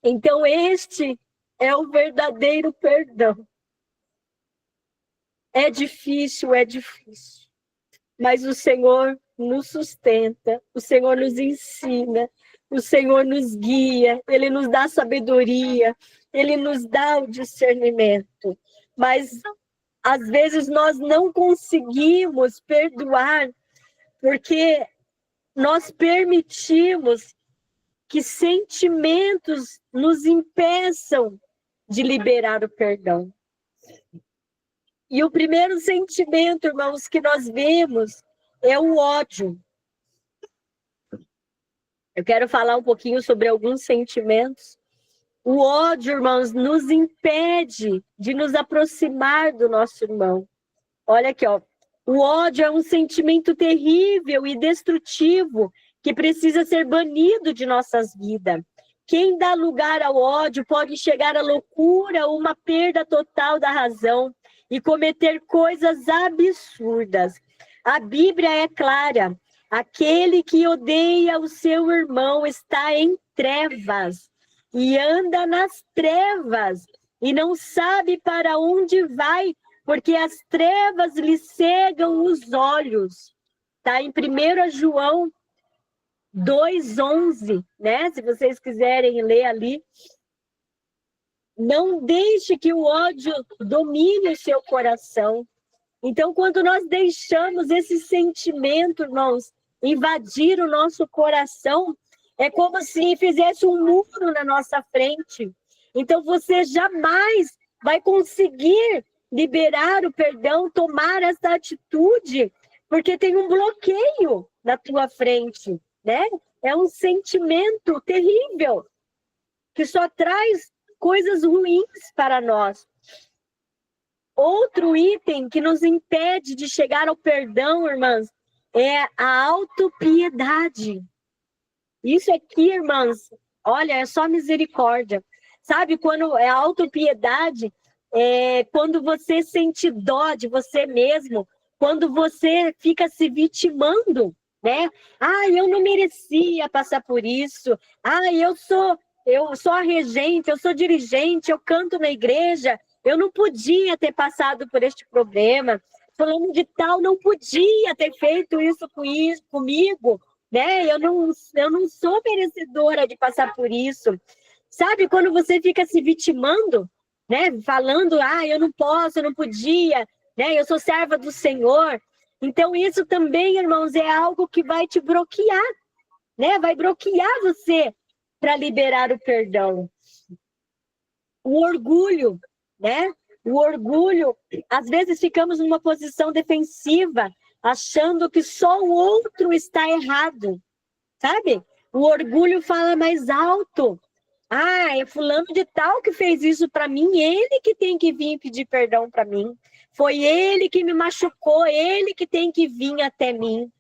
Então, este é o verdadeiro perdão. É difícil, mas o Senhor nos sustenta, o Senhor nos ensina, o Senhor nos guia, Ele nos dá sabedoria, Ele nos dá o discernimento. Mas, às vezes, nós não conseguimos perdoar, porque nós permitimos que sentimentos nos impeçam de liberar o perdão. E o primeiro sentimento, irmãos, que nós vemos é o ódio. Eu quero falar um pouquinho sobre alguns sentimentos. O ódio, irmãos, nos impede de nos aproximar do nosso irmão. Olha aqui, ó. O ódio é um sentimento terrível e destrutivo que precisa ser banido de nossas vidas. Quem dá lugar ao ódio pode chegar à loucura ou uma perda total da razão e cometer coisas absurdas. A Bíblia é clara. Aquele que odeia o seu irmão está em trevas e anda nas trevas e não sabe para onde vai, porque as trevas lhe cegam os olhos. Está em 1 João 2:11, né? Se vocês quiserem ler ali. Não deixe que o ódio domine o seu coração. Então, quando nós deixamos esse sentimento, irmãos, invadir o nosso coração, é como se fizesse um muro na nossa frente. Então, você jamais vai conseguir liberar o perdão, tomar essa atitude, porque tem um bloqueio na tua frente, né? É um sentimento terrível, que só traz coisas ruins para nós. Outro item que nos impede de chegar ao perdão, irmãs, é a autopiedade. Isso aqui, irmãs, olha, é só misericórdia. Sabe, quando é autopiedade, é quando você sente dó de você mesmo, quando você fica se vitimando, né? Ah, eu não merecia passar por isso. Ah, eu sou a regente, eu sou dirigente, eu canto na igreja, eu não podia ter passado por este problema. Falando de tal, não podia ter feito isso comigo, né? Eu não sou merecedora de passar por isso. Sabe, quando você fica se vitimando, né? Falando, ah, eu não posso, eu não podia, né? Eu sou serva do Senhor. Então, isso também, irmãos, é algo que vai te bloquear, né? Vai bloquear você para liberar o perdão. O orgulho, né? O orgulho, às vezes ficamos numa posição defensiva, achando que só o outro está errado, sabe? O orgulho fala mais alto. Ah, é fulano de tal que fez isso para mim, ele que tem que vir pedir perdão para mim. Foi ele que me machucou, ele que tem que vir até mim.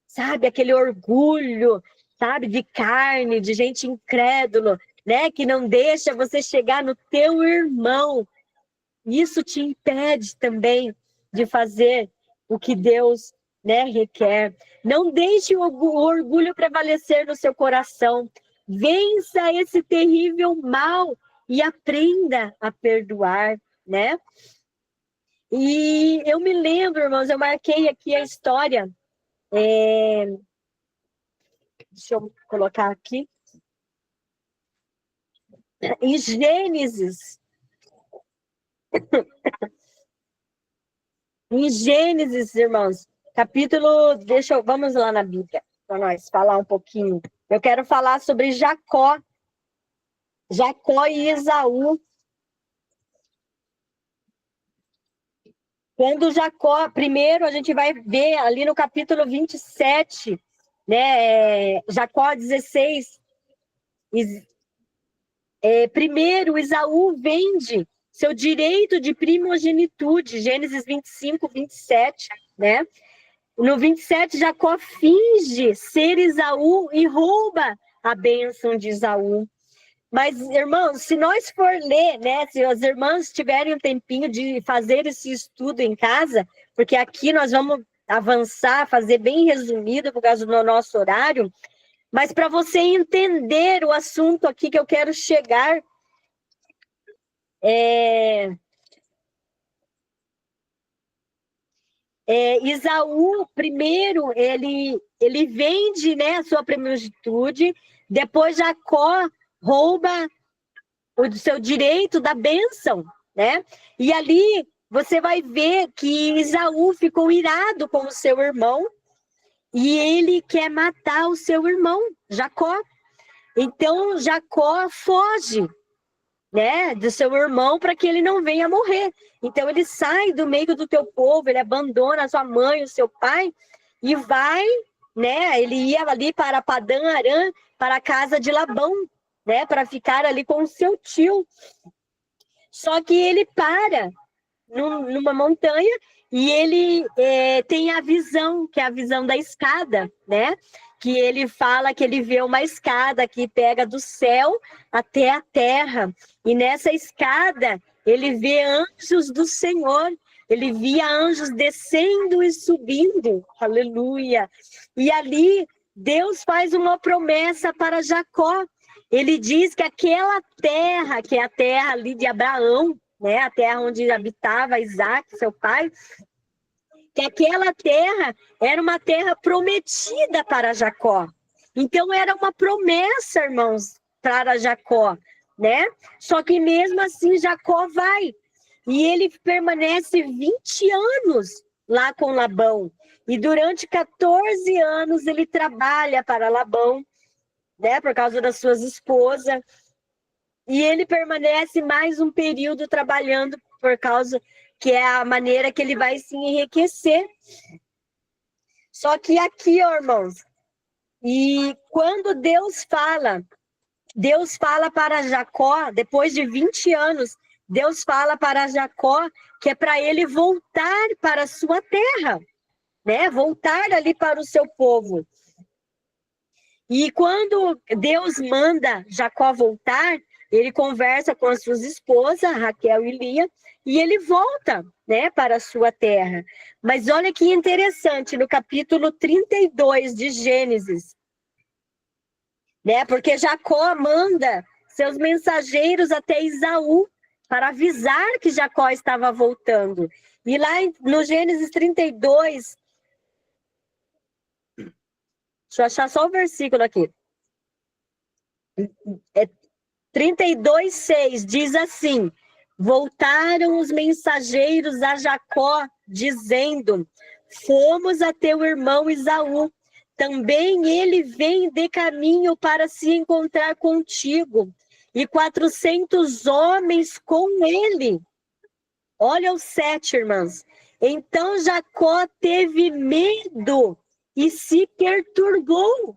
Sabe, aquele orgulho, sabe, de carne, de gente incrédulo, né, que não deixa você chegar no teu irmão. Isso te impede também de fazer o que Deus, né, requer. Não deixe o orgulho prevalecer no seu coração. Vença esse terrível mal e aprenda a perdoar, né? E eu me lembro, irmãos, eu marquei aqui a história. Deixa eu colocar aqui. Em Gênesis. Em Gênesis, irmãos, capítulo... vamos lá na Bíblia, para nós falar um pouquinho. Eu quero falar sobre Jacó. Jacó e Esaú. Quando Jacó, primeiro a gente vai ver ali no capítulo 27, né? Jacó 16. Primeiro, Esaú vende seu direito de primogenitude, Gênesis 25, 27, né? No 27, Jacó finge ser Esaú e rouba a bênção de Esaú. Mas, irmãos, se nós for ler, né, se as irmãs tiverem um tempinho de fazer esse estudo em casa, porque aqui nós vamos avançar, fazer bem resumido por causa do nosso horário, mas para você entender o assunto aqui que eu quero chegar, Esaú, primeiro, ele vende, né, a sua primogenitura, depois Jacó rouba o seu direito da bênção, né? E ali você vai ver que Esaú ficou irado com o seu irmão e ele quer matar o seu irmão, Jacó. Então, Jacó foge, né, do seu irmão para que ele não venha morrer. Então, ele sai do meio do teu povo, ele abandona a sua mãe, o seu pai, e vai, né, ele ia ali para Padã Arã, para a casa de Labão, né, para ficar ali com o seu tio. Só que ele para numa montanha e ele tem a visão, que é a visão da escada, né? Que ele fala que ele vê uma escada que pega do céu até a terra. E nessa escada ele vê anjos do Senhor. Ele via anjos descendo e subindo. Aleluia! E ali Deus faz uma promessa para Jacó. Ele diz que aquela terra, que é a terra ali de Abraão, né, a terra onde habitava Isaac, seu pai, que aquela terra era uma terra prometida para Jacó. Então era uma promessa, irmãos, para Jacó, né? Só que mesmo assim Jacó vai. E ele permanece 20 anos lá com Labão. E durante 14 anos ele trabalha para Labão, né, por causa das suas esposas. E ele permanece mais um período trabalhando por causa que é a maneira que ele vai se enriquecer. Só que aqui, ó, irmãos, e quando Deus fala para Jacó, depois de 20 anos, Deus fala para Jacó que é para ele voltar para a sua terra, né? Voltar ali para o seu povo. E quando Deus manda Jacó voltar, ele conversa com as suas esposas, Raquel e Lia, e ele volta, né, para a sua terra. Mas olha que interessante, no capítulo 32 de Gênesis, né, porque Jacó manda seus mensageiros até Esaú para avisar que Jacó estava voltando. E lá no Gênesis 32, deixa eu achar só o versículo aqui. 32:6 diz assim: voltaram os mensageiros a Jacó, dizendo: fomos a teu irmão Esaú, também ele vem de caminho para se encontrar contigo, e 400 homens com ele. Olha o 7, irmãs. Então Jacó teve medo e se perturbou.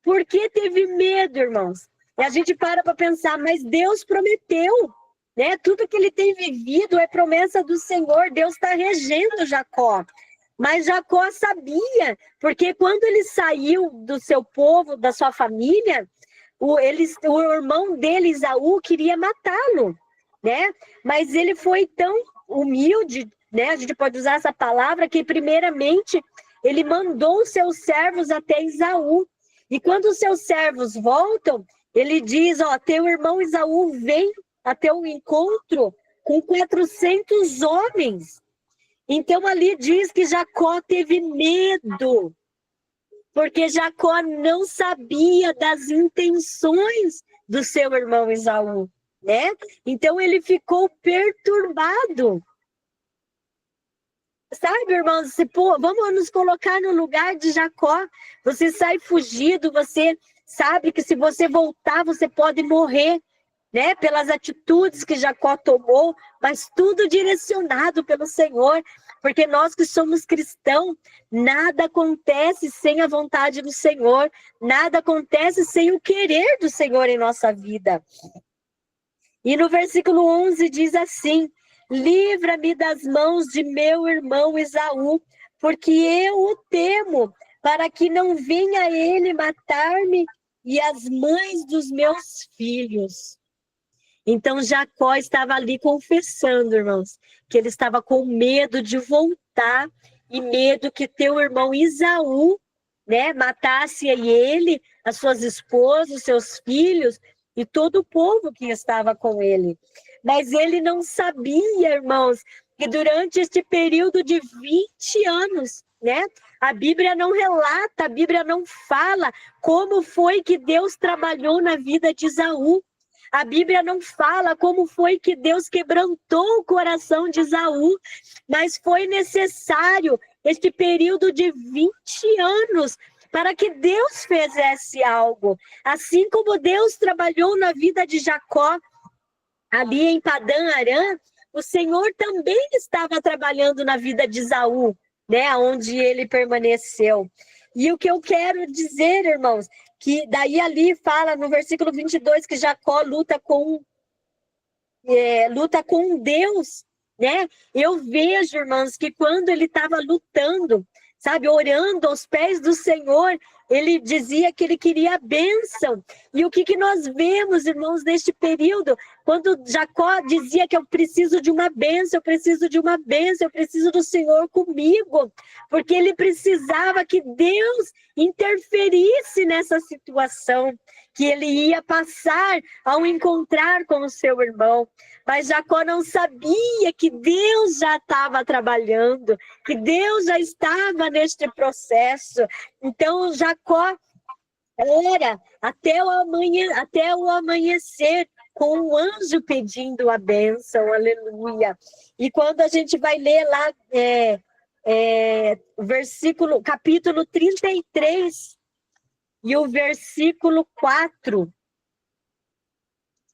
Por que teve medo, irmãos? E a gente para pensar, mas Deus prometeu, né? Tudo que ele tem vivido é promessa do Senhor. Deus está regendo Jacó. Mas Jacó sabia, porque quando ele saiu do seu povo, da sua família, o irmão dele, Esaú, queria matá-lo, né? Mas ele foi tão humilde, né? A gente pode usar essa palavra, que primeiramente ele mandou os seus servos até Esaú. E quando os seus servos voltam, ele diz, ó, teu irmão Esaú vem até o encontro com 400 homens. Então ali diz que Jacó teve medo, porque Jacó não sabia das intenções do seu irmão Esaú, né? Então ele ficou perturbado. Sabe, irmãos, vamos nos colocar no lugar de Jacó. Você sai fugido, você sabe que se você voltar, você pode morrer, né? Pelas atitudes que Jacó tomou, mas tudo direcionado pelo Senhor, porque nós que somos cristãos, nada acontece sem a vontade do Senhor, nada acontece sem o querer do Senhor em nossa vida. E no versículo 11 diz assim: livra-me das mãos de meu irmão Esaú, porque eu o temo, para que não venha ele matar-me e as mães dos meus filhos. Então Jacó estava ali confessando, irmãos, que ele estava com medo de voltar e medo que teu irmão Esaú, né, matasse ele, as suas esposas, os seus filhos e todo o povo que estava com ele. Mas ele não sabia, irmãos, que durante este período de 20 anos, né, a Bíblia não relata, a Bíblia não fala como foi que Deus trabalhou na vida de Esaú. A Bíblia não fala como foi que Deus quebrantou o coração de Esaú, mas foi necessário este período de 20 anos para que Deus fizesse algo. Assim como Deus trabalhou na vida de Jacó, ali em Padã Arã, o Senhor também estava trabalhando na vida de Esaú, né, onde ele permaneceu. E o que eu quero dizer, irmãos, que daí ali fala no versículo 22 que Jacó luta com Deus, né? Eu vejo, irmãos, que quando ele estava lutando, sabe, orando aos pés do Senhor, ele dizia que ele queria a bênção. E o que nós vemos, irmãos, neste período? Quando Jacó dizia que eu preciso de uma bênção, eu preciso de uma bênção, eu preciso do Senhor comigo. Porque ele precisava que Deus interferisse nessa situação que ele ia passar ao encontrar com o seu irmão. Mas Jacó não sabia que Deus já estava trabalhando, que Deus já estava neste processo. Então Jacó ora até o amanhecer, com o anjo pedindo a bênção, aleluia. E quando a gente vai ler lá capítulo 33 e o versículo 4,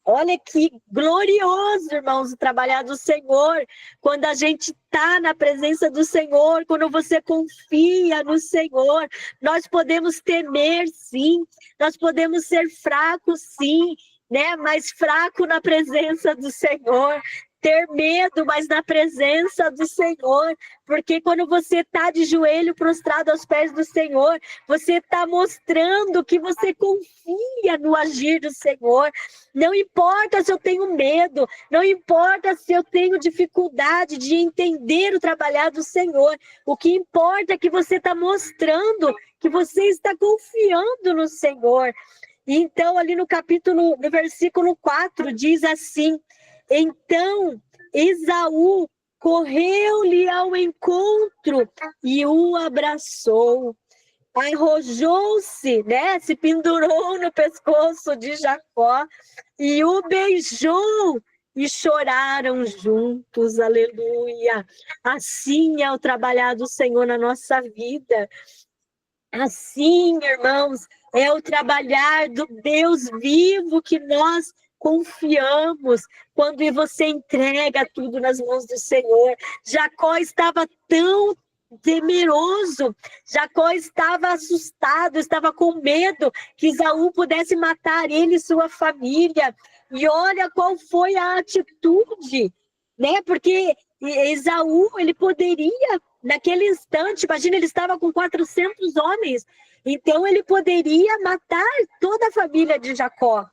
olha que glorioso, irmãos, o trabalhar do Senhor, quando a gente está na presença do Senhor, quando você confia no Senhor, nós podemos temer, sim, nós podemos ser fracos, sim, né? Mas fraco na presença do Senhor, ter medo, mas na presença do Senhor, porque quando você está de joelho prostrado aos pés do Senhor, você está mostrando que você confia no agir do Senhor. Não importa se eu tenho medo, não importa se eu tenho dificuldade de entender o trabalhar do Senhor, o que importa é que você está mostrando que você está confiando no Senhor. Então, ali no versículo 4, diz assim: então Esaú correu-lhe ao encontro e o abraçou. Arrojou-se, né? Se pendurou no pescoço de Jacó e o beijou e choraram juntos, aleluia. Assim é o trabalhar do Senhor na nossa vida. Assim, irmãos, é o trabalhar do Deus vivo que nós confiamos quando você entrega tudo nas mãos do Senhor. Jacó estava tão temeroso, Jacó estava assustado, estava com medo que Esaú pudesse matar ele e sua família. E olha qual foi a atitude, né? Porque Esaú, ele poderia, naquele instante, imagina, ele estava com 400 homens, então ele poderia matar toda a família de Jacó.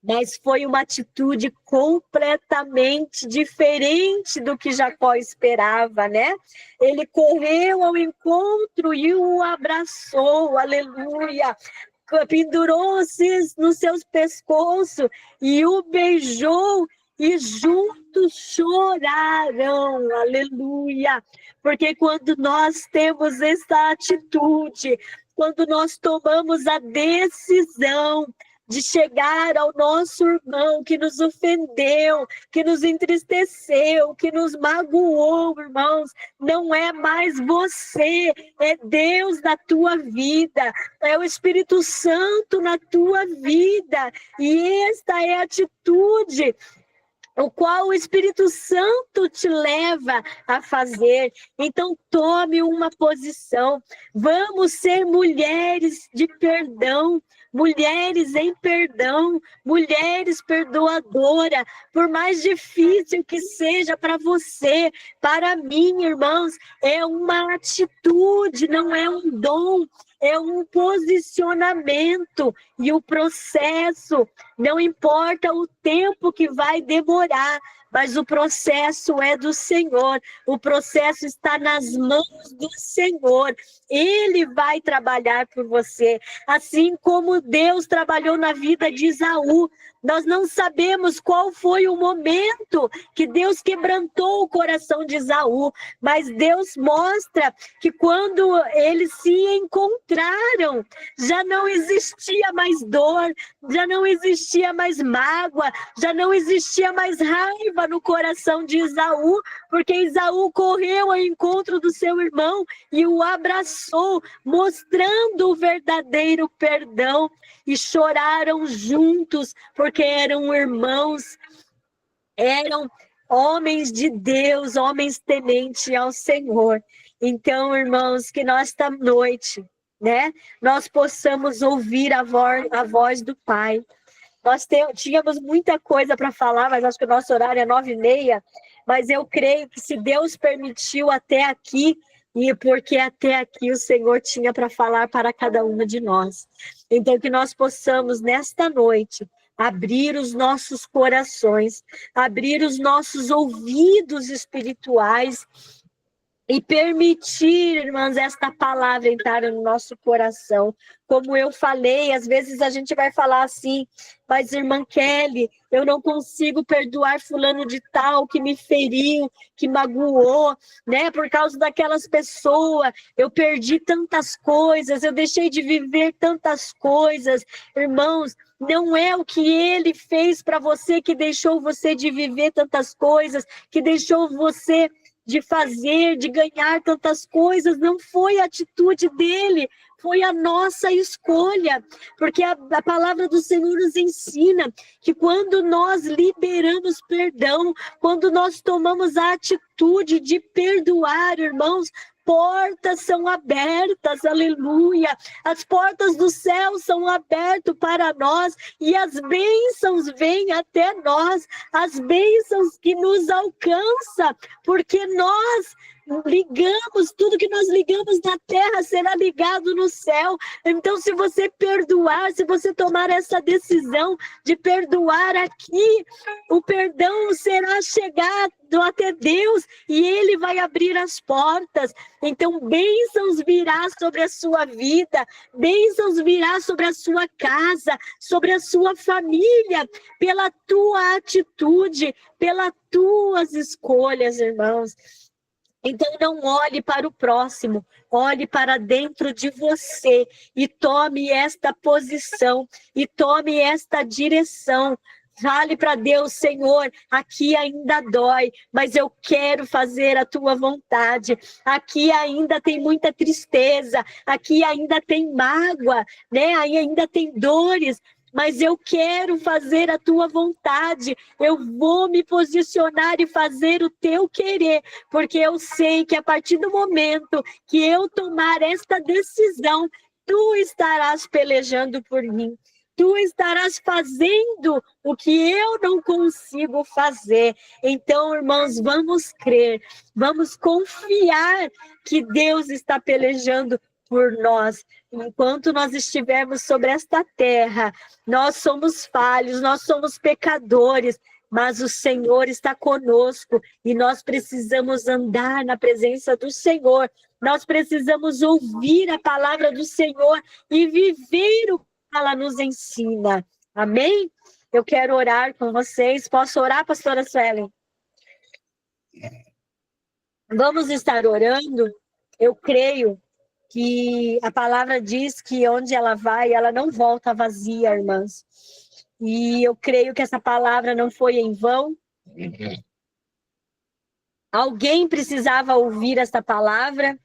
Mas foi uma atitude completamente diferente do que Jacó esperava, né? Ele correu ao encontro e o abraçou, aleluia. Pendurou-se nos seus pescoços e o beijou e juntos choraram, aleluia. Porque quando nós temos essa atitude, quando nós tomamos a decisão de chegar ao nosso irmão que nos ofendeu, que nos entristeceu, que nos magoou, irmãos, não é mais você, é Deus na tua vida, é o Espírito Santo na tua vida, e esta é a atitude o qual o Espírito Santo te leva a fazer. Então tome uma posição, vamos ser mulheres de perdão, mulheres em perdão, mulheres perdoadoras, por mais difícil que seja para você, para mim, irmãos, é uma atitude, não é um dom, é um posicionamento, e o processo, não importa o tempo que vai demorar, mas o processo é do Senhor, o processo está nas mãos do Senhor, Ele vai trabalhar por você, assim como Deus trabalhou na vida de Esaú. Nós não sabemos qual foi o momento que Deus quebrantou o coração de Esaú, mas Deus mostra que quando eles se encontraram, já não existia mais dor, já não existia mais mágoa, já não existia mais raiva no coração de Esaú, porque Esaú correu ao encontro do seu irmão e o abraçou, mostrando o verdadeiro perdão, e choraram juntos, porque eram irmãos, eram homens de Deus, homens tementes ao Senhor. Então, irmãos, que nesta noite, né, nós possamos ouvir a voz do Pai. Nós tínhamos muita coisa para falar, mas acho que o nosso horário é 9h30, mas eu creio que se Deus permitiu até aqui, e porque até aqui o Senhor tinha para falar para cada uma de nós. Então, que nós possamos, nesta noite, abrir os nossos corações, abrir os nossos ouvidos espirituais e permitir, irmãs, esta palavra entrar no nosso coração. Como eu falei, às vezes a gente vai falar assim, mas irmã Kelly, eu não consigo perdoar fulano de tal que me feriu, que magoou, né? Por causa daquelas pessoas, eu perdi tantas coisas, eu deixei de viver tantas coisas. Irmãos, não é o que ele fez para você que deixou você de viver tantas coisas, que deixou você de fazer, de ganhar tantas coisas, não foi a atitude dele, foi a nossa escolha, porque a palavra do Senhor nos ensina que quando nós liberamos perdão, quando nós tomamos a atitude de perdoar, irmãos, portas são abertas, aleluia, as portas do céu são abertas para nós, e as bênçãos vêm até nós, as bênçãos que nos alcançam, porque nós ligamos, tudo que nós ligamos na terra será ligado no céu. Então, se você perdoar, se você tomar essa decisão de perdoar aqui, o perdão será chegado até Deus e Ele vai abrir as portas. Então, bênçãos virá sobre a sua vida, bênçãos virá sobre a sua casa, sobre a sua família, pela tua atitude, pelas tuas escolhas, irmãos. Então, não olhe para o próximo, olhe para dentro de você e tome esta posição, e tome esta direção. Fale para Deus, Senhor, aqui ainda dói, mas eu quero fazer a tua vontade. Aqui ainda tem muita tristeza, aqui ainda tem mágoa, né? Aí ainda tem dores, mas eu quero fazer a tua vontade, eu vou me posicionar e fazer o teu querer, porque eu sei que a partir do momento que eu tomar esta decisão, tu estarás pelejando por mim, tu estarás fazendo o que eu não consigo fazer. Então, irmãos, vamos crer, vamos confiar que Deus está pelejando por nós. Enquanto nós estivermos sobre esta terra, nós somos falhos, nós somos pecadores, mas o Senhor está conosco e nós precisamos andar na presença do Senhor. Nós precisamos ouvir a palavra do Senhor e viver o que ela nos ensina. Amém? Eu quero orar com vocês. Posso orar, pastora Suelen? Vamos estar orando. Eu creio que a palavra diz que onde ela vai, ela não volta vazia, irmãs. E eu creio que essa palavra não foi em vão. Alguém precisava ouvir esta palavra.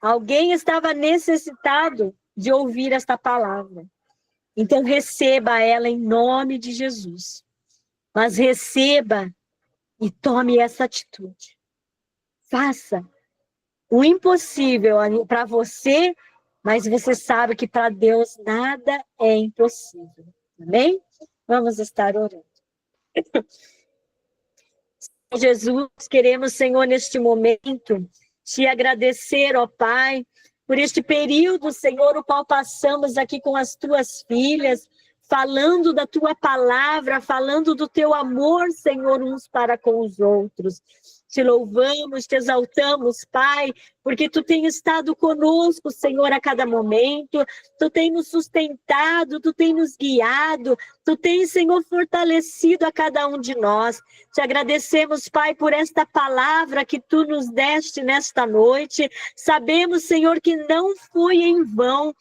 Alguém estava necessitado de ouvir esta palavra. Então receba ela em nome de Jesus. Mas receba e tome essa atitude. Faça o impossível para você mas você sabe que para Deus nada é impossível. Amém? Vamos estar orando. Jesus, queremos, Senhor, neste momento, te agradecer, ó Pai, por este período, Senhor, o qual passamos aqui com as tuas filhas, falando da tua palavra, falando do teu amor, Senhor, uns para com os outros. Te louvamos, te exaltamos, Pai, porque tu tens estado conosco, Senhor, a cada momento, tu tens nos sustentado, tu tens nos guiado, tu tens, Senhor, fortalecido a cada um de nós. Te agradecemos, Pai, por esta palavra que tu nos deste nesta noite. Sabemos, Senhor, que não foi em vão.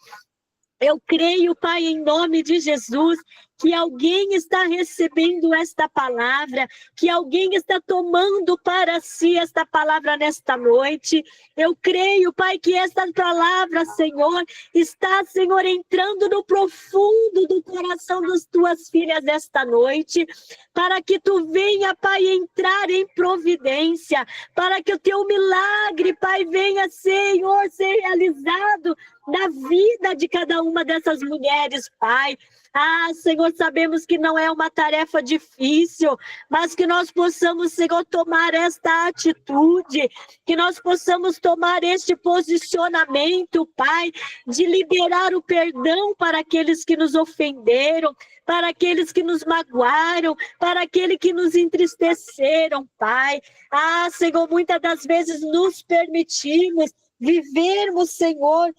Eu creio, Pai, em nome de Jesus, que alguém está recebendo esta palavra, que alguém está tomando para si esta palavra nesta noite. Eu creio, Pai, que esta palavra, Senhor, está, Senhor, entrando no profundo do coração das tuas filhas nesta noite, para que tu venha, Pai, entrar em providência, para que o teu milagre, Pai, venha, Senhor, ser realizado na vida de cada uma dessas mulheres, Pai. Senhor, sabemos que não é uma tarefa difícil, mas que nós possamos, Senhor, tomar esta atitude, que nós possamos tomar este posicionamento, Pai, de liberar o perdão para aqueles que nos ofenderam, para aqueles que nos magoaram, para aqueles que nos entristeceram, Pai. Senhor, muitas das vezes nos permitimos vivermos, Senhor,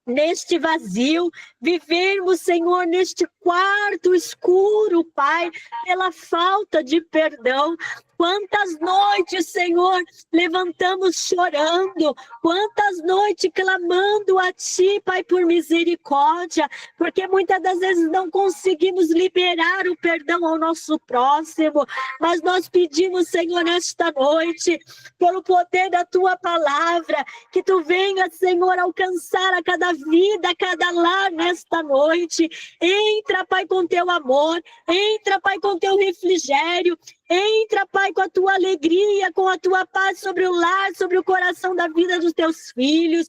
neste vazio, vivermos, Senhor, neste quarto escuro, Pai, pela falta de perdão. Quantas noites, Senhor, levantamos chorando, quantas noites clamando a Ti, Pai, por misericórdia, porque muitas das vezes não conseguimos liberar o perdão ao nosso próximo, mas nós pedimos, Senhor, nesta noite, pelo poder da Tua palavra, que Tu venha, Senhor, alcançar a cada vida, a cada lar nesta noite. Entra, Pai, com Teu amor, entra, Pai, com Teu refrigério, entra, Pai, com a Tua alegria, com a Tua paz sobre o lar, sobre o coração da vida dos Teus filhos.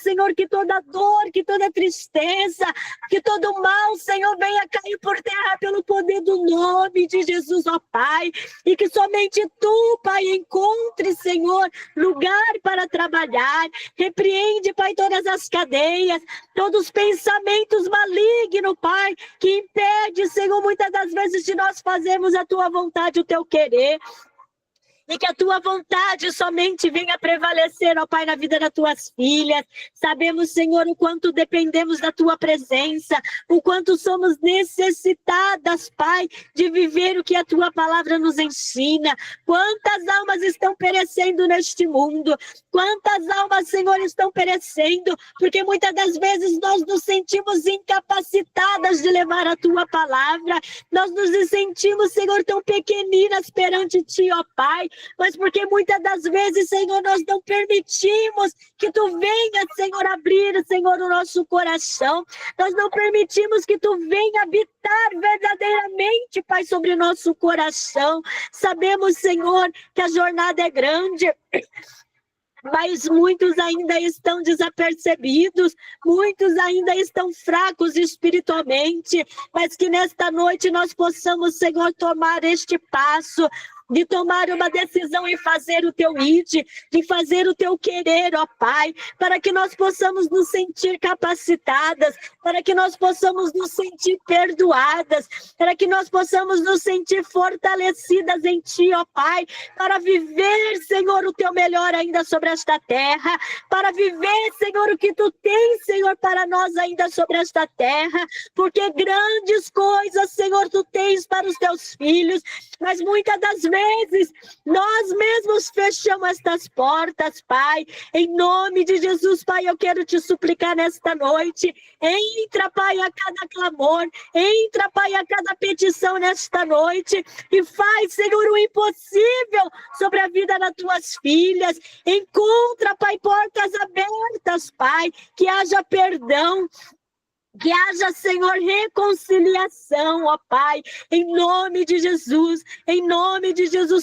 Senhor, que toda dor, que toda tristeza, que todo mal, Senhor, venha cair por terra pelo poder do nome de Jesus, ó Pai. E que somente Tu, Pai, encontre, Senhor, lugar para trabalhar. Repreende, Pai, todas as cadeias, todos os pensamentos malignos, Pai, que impede, Senhor, muitas das vezes de nós fazermos a Tua vontade, o Teu querer. E que a Tua vontade somente venha prevalecer, ó Pai, na vida das Tuas filhas. Sabemos, Senhor, o quanto dependemos da Tua presença, o quanto somos necessitadas, Pai, de viver o que a Tua palavra nos ensina. Quantas almas estão perecendo neste mundo? Quantas almas, Senhor, estão perecendo? Porque muitas das vezes nós nos sentimos incapacitadas de levar a Tua palavra. Nós nos sentimos, Senhor, tão pequeninas perante Ti, ó Pai. Mas porque muitas das vezes, Senhor, nós não permitimos que Tu venha, Senhor, abrir, Senhor, o nosso coração. Nós não permitimos que Tu venha habitar verdadeiramente, Pai, sobre o nosso coração. Sabemos, Senhor, que a jornada é grande, mas muitos ainda estão desapercebidos, muitos ainda estão fracos espiritualmente, mas que nesta noite nós possamos, Senhor, tomar este passo, de tomar uma decisão e fazer o Teu id, de fazer o Teu querer, ó Pai, para que nós possamos nos sentir capacitadas, para que nós possamos nos sentir perdoadas, para que nós possamos nos sentir fortalecidas em Ti, ó Pai, para viver, Senhor, o Teu melhor ainda sobre esta terra, para viver, Senhor, o que Tu tens, Senhor, para nós ainda sobre esta terra, porque grandes coisas, Senhor, Tu tens para os Teus filhos, mas muitas das vezes nós mesmos fechamos estas portas, Pai. Em nome de Jesus, Pai, eu quero Te suplicar nesta noite. Entra, Pai, a cada clamor, entra, Pai, a cada petição nesta noite e faz, Senhor, o impossível sobre a vida das Tuas filhas. Encontra, Pai, portas abertas, Pai, que haja perdão, Que haja, Senhor, reconciliação, ó Pai, em nome de Jesus,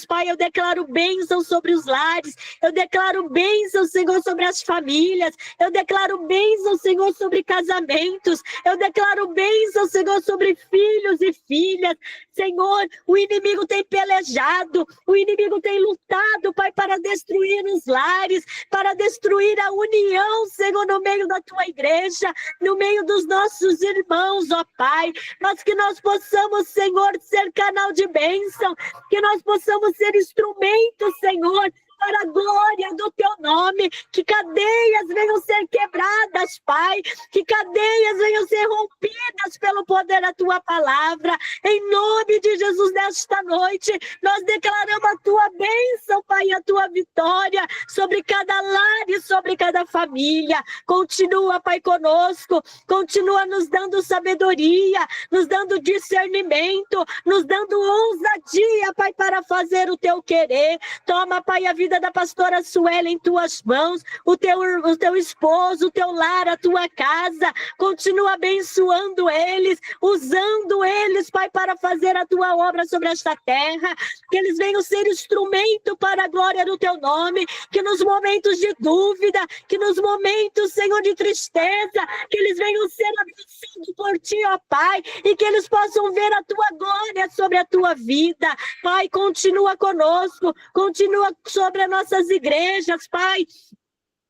Pai, eu declaro bênção sobre os lares, eu declaro bênção, Senhor, sobre as famílias, eu declaro bênção, Senhor, sobre casamentos, eu declaro bênção, Senhor, sobre filhos e filhas. Senhor, o inimigo tem pelejado, o inimigo tem lutado, Pai, para destruir os lares, para destruir a união, Senhor, no meio da tua igreja, no meio dos nossos irmãos, ó Pai, mas que nós possamos, Senhor, ser canal de bênção, que nós possamos ser instrumento, Senhor, para a glória do teu nome, que cadeias venham ser quebradas, Pai, que cadeias venham ser rompidas pelo poder da tua palavra, em nome de Jesus, nesta noite, nós declaramos a tua bênção, Pai, a tua vitória sobre cada lar e sobre cada família. Continua, Pai, conosco, continua nos dando sabedoria, nos dando discernimento, nos dando ousadia, Pai, para fazer o teu querer. Toma, Pai, a vida da pastora Suelen em tuas mãos, o teu esposo, o teu lar, a tua casa, continua abençoando eles, usando eles, Pai, para fazer a tua obra sobre esta terra, que eles venham ser instrumento para a glória do teu nome, que nos momentos de dúvida, que nos momentos, Senhor, de tristeza, que eles venham ser abençoados por ti, ó Pai, e que eles possam ver a tua glória sobre a tua vida. Pai, continua conosco, continua sobre as nossas igrejas, Pai,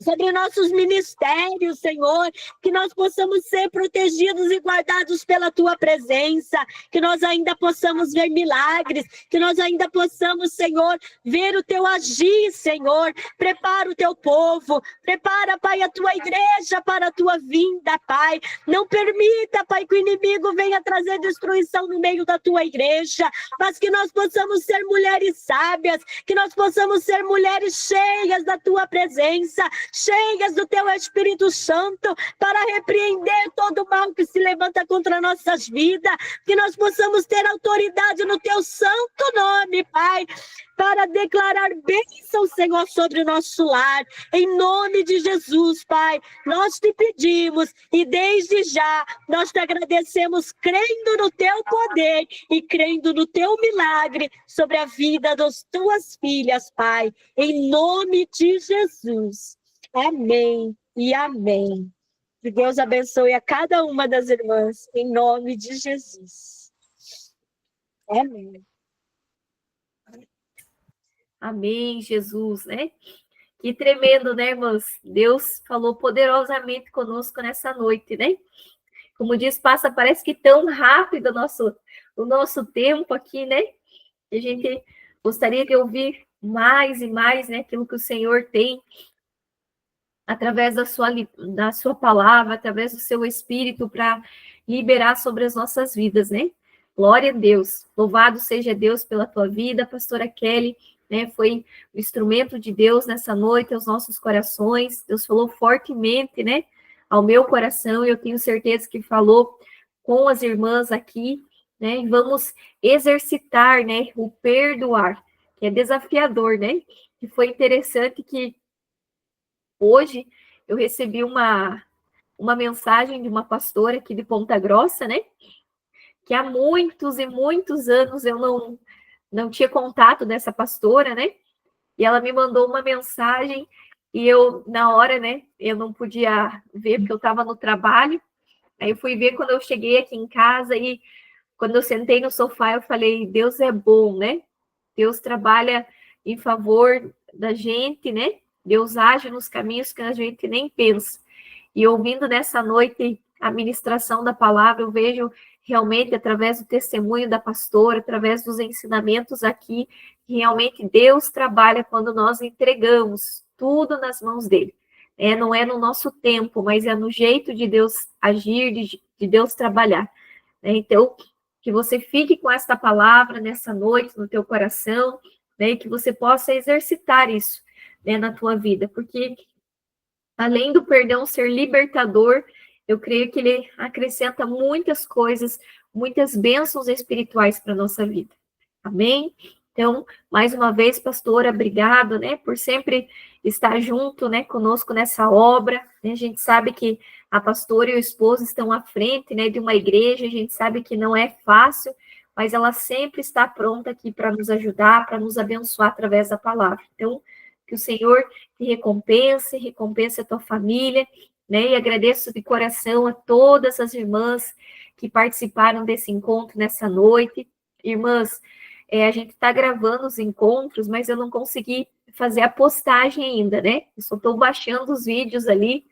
sobre nossos ministérios, Senhor, que nós possamos ser protegidos e guardados pela tua presença, que nós ainda possamos ver milagres, que nós ainda possamos, Senhor, ver o teu agir, Senhor. Prepara o teu povo, prepara, Pai, a tua igreja para a tua vinda, Pai. Não permita, Pai, que o inimigo venha trazer destruição no meio da tua igreja, mas que nós possamos ser mulheres sábias, que nós possamos ser mulheres cheias da tua presença, cheias do teu Espírito Santo, para repreender todo o mal que se levanta contra nossas vidas, que nós possamos ter autoridade no teu santo nome, Pai, para declarar bênção, Senhor, sobre o nosso lar, em nome de Jesus, Pai. Nós te pedimos e desde já nós te agradecemos, crendo no teu poder e crendo no teu milagre sobre a vida das tuas filhas, Pai, em nome de Jesus. Amém e amém. Que Deus abençoe a cada uma das irmãs, em nome de Jesus. Amém. Amém, Jesus, né? Que tremendo, né, irmãos? Deus falou poderosamente conosco nessa noite, né? Como diz, parece que tão rápido o nosso tempo aqui, né? A gente gostaria de ouvir mais e mais, né? Aquilo que o Senhor tem através da sua palavra, através do seu Espírito, para liberar sobre as nossas vidas, né? Glória a Deus. Louvado seja Deus pela tua vida, pastora Kelly, né? Foi o instrumento de Deus nessa noite aos nossos corações. Deus falou fortemente, né? Ao meu coração, e eu tenho certeza que falou com as irmãs aqui, né? E vamos exercitar, né? O perdoar, que é desafiador, né? E foi interessante que hoje eu recebi uma mensagem de uma pastora aqui de Ponta Grossa, né? Que há muitos e muitos anos eu não tinha contato dessa pastora, né? E ela me mandou uma mensagem e eu, na hora, né? Eu não podia ver porque eu estava no trabalho. Aí eu fui ver quando eu cheguei aqui em casa e quando eu sentei no sofá eu falei, Deus é bom, né? Deus trabalha em favor da gente, né? Deus age nos caminhos que a gente nem pensa. E ouvindo nessa noite a ministração da palavra, eu vejo realmente, através do testemunho da pastora, através dos ensinamentos aqui, que realmente Deus trabalha quando nós entregamos tudo nas mãos dele. Não é no nosso tempo, mas é no jeito de Deus agir, de Deus trabalhar. Então, que você fique com esta palavra nessa noite no teu coração, né, que você possa exercitar isso, né, na tua vida, porque além do perdão ser libertador, eu creio que ele acrescenta muitas coisas, muitas bênçãos espirituais para a nossa vida. Amém? Então, mais uma vez, pastora, obrigado, né, por sempre estar junto, né, conosco nessa obra. A gente sabe que a pastora e o esposo estão à frente, né, de uma igreja, a gente sabe que não é fácil, mas ela sempre está pronta aqui para nos ajudar, para nos abençoar através da palavra. Então, que o Senhor te recompense a tua família, né, e agradeço de coração a todas as irmãs que participaram desse encontro nessa noite. Irmãs, a gente está gravando os encontros, mas eu não consegui fazer a postagem ainda, né? Eu só estou baixando os vídeos ali.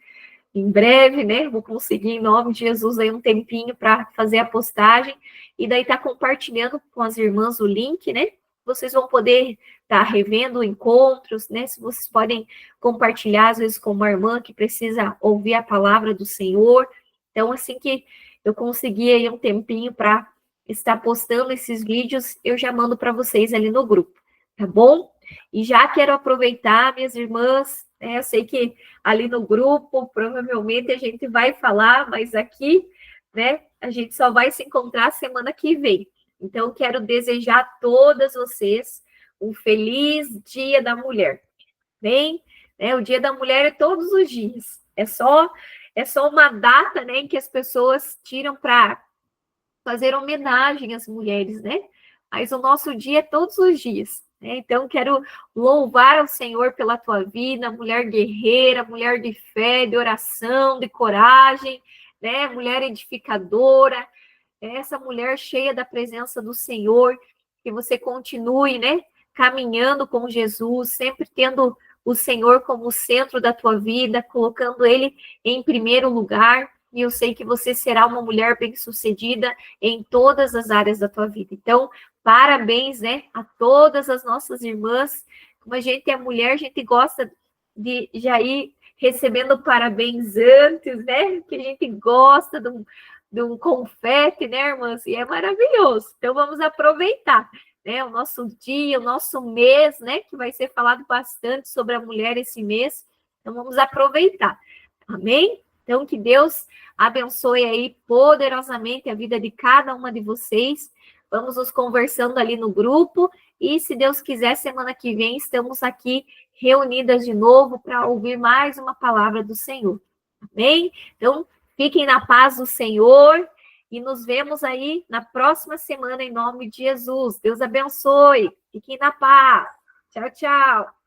Em breve, né? Vou conseguir, em nome de Jesus, aí um tempinho para fazer a postagem. E daí tá compartilhando com as irmãs o link, né? Vocês vão poder estar revendo encontros, né? Se vocês podem compartilhar, às vezes, com uma irmã que precisa ouvir a palavra do Senhor. Então, assim que eu conseguir aí um tempinho para estar postando esses vídeos, eu já mando para vocês ali no grupo, tá bom? E já quero aproveitar, minhas irmãs, eu sei que ali no grupo provavelmente a gente vai falar, mas aqui, né, a gente só vai se encontrar semana que vem. Então, quero desejar a todas vocês um feliz Dia da Mulher. Bem, né, o Dia da Mulher é todos os dias. É só uma data, né, em que as pessoas tiram para fazer homenagem às mulheres, né? Mas o nosso dia é todos os dias, né? Então, quero louvar ao Senhor pela tua vida, mulher guerreira, mulher de fé, de oração, de coragem, né? Mulher edificadora, essa mulher cheia da presença do Senhor, que você continue, né? Caminhando com Jesus, sempre tendo o Senhor como o centro da tua vida, colocando Ele em primeiro lugar, e eu sei que você será uma mulher bem-sucedida em todas as áreas da tua vida. Então, parabéns, né, a todas as nossas irmãs. Como a gente é mulher, a gente gosta de já ir recebendo parabéns antes, né, que a gente gosta de um confete, né, irmãs, e é maravilhoso. Então, vamos aproveitar, né, o nosso dia, o nosso mês, né, que vai ser falado bastante sobre a mulher esse mês. Então, vamos aproveitar. Amém? Então, que Deus abençoe aí poderosamente a vida de cada uma de vocês. Vamos nos conversando ali no grupo. E, se Deus quiser, semana que vem estamos aqui reunidas de novo para ouvir mais uma palavra do Senhor. Amém? Então, fiquem na paz do Senhor e nos vemos aí na próxima semana em nome de Jesus. Deus abençoe. Fiquem na paz. Tchau, tchau.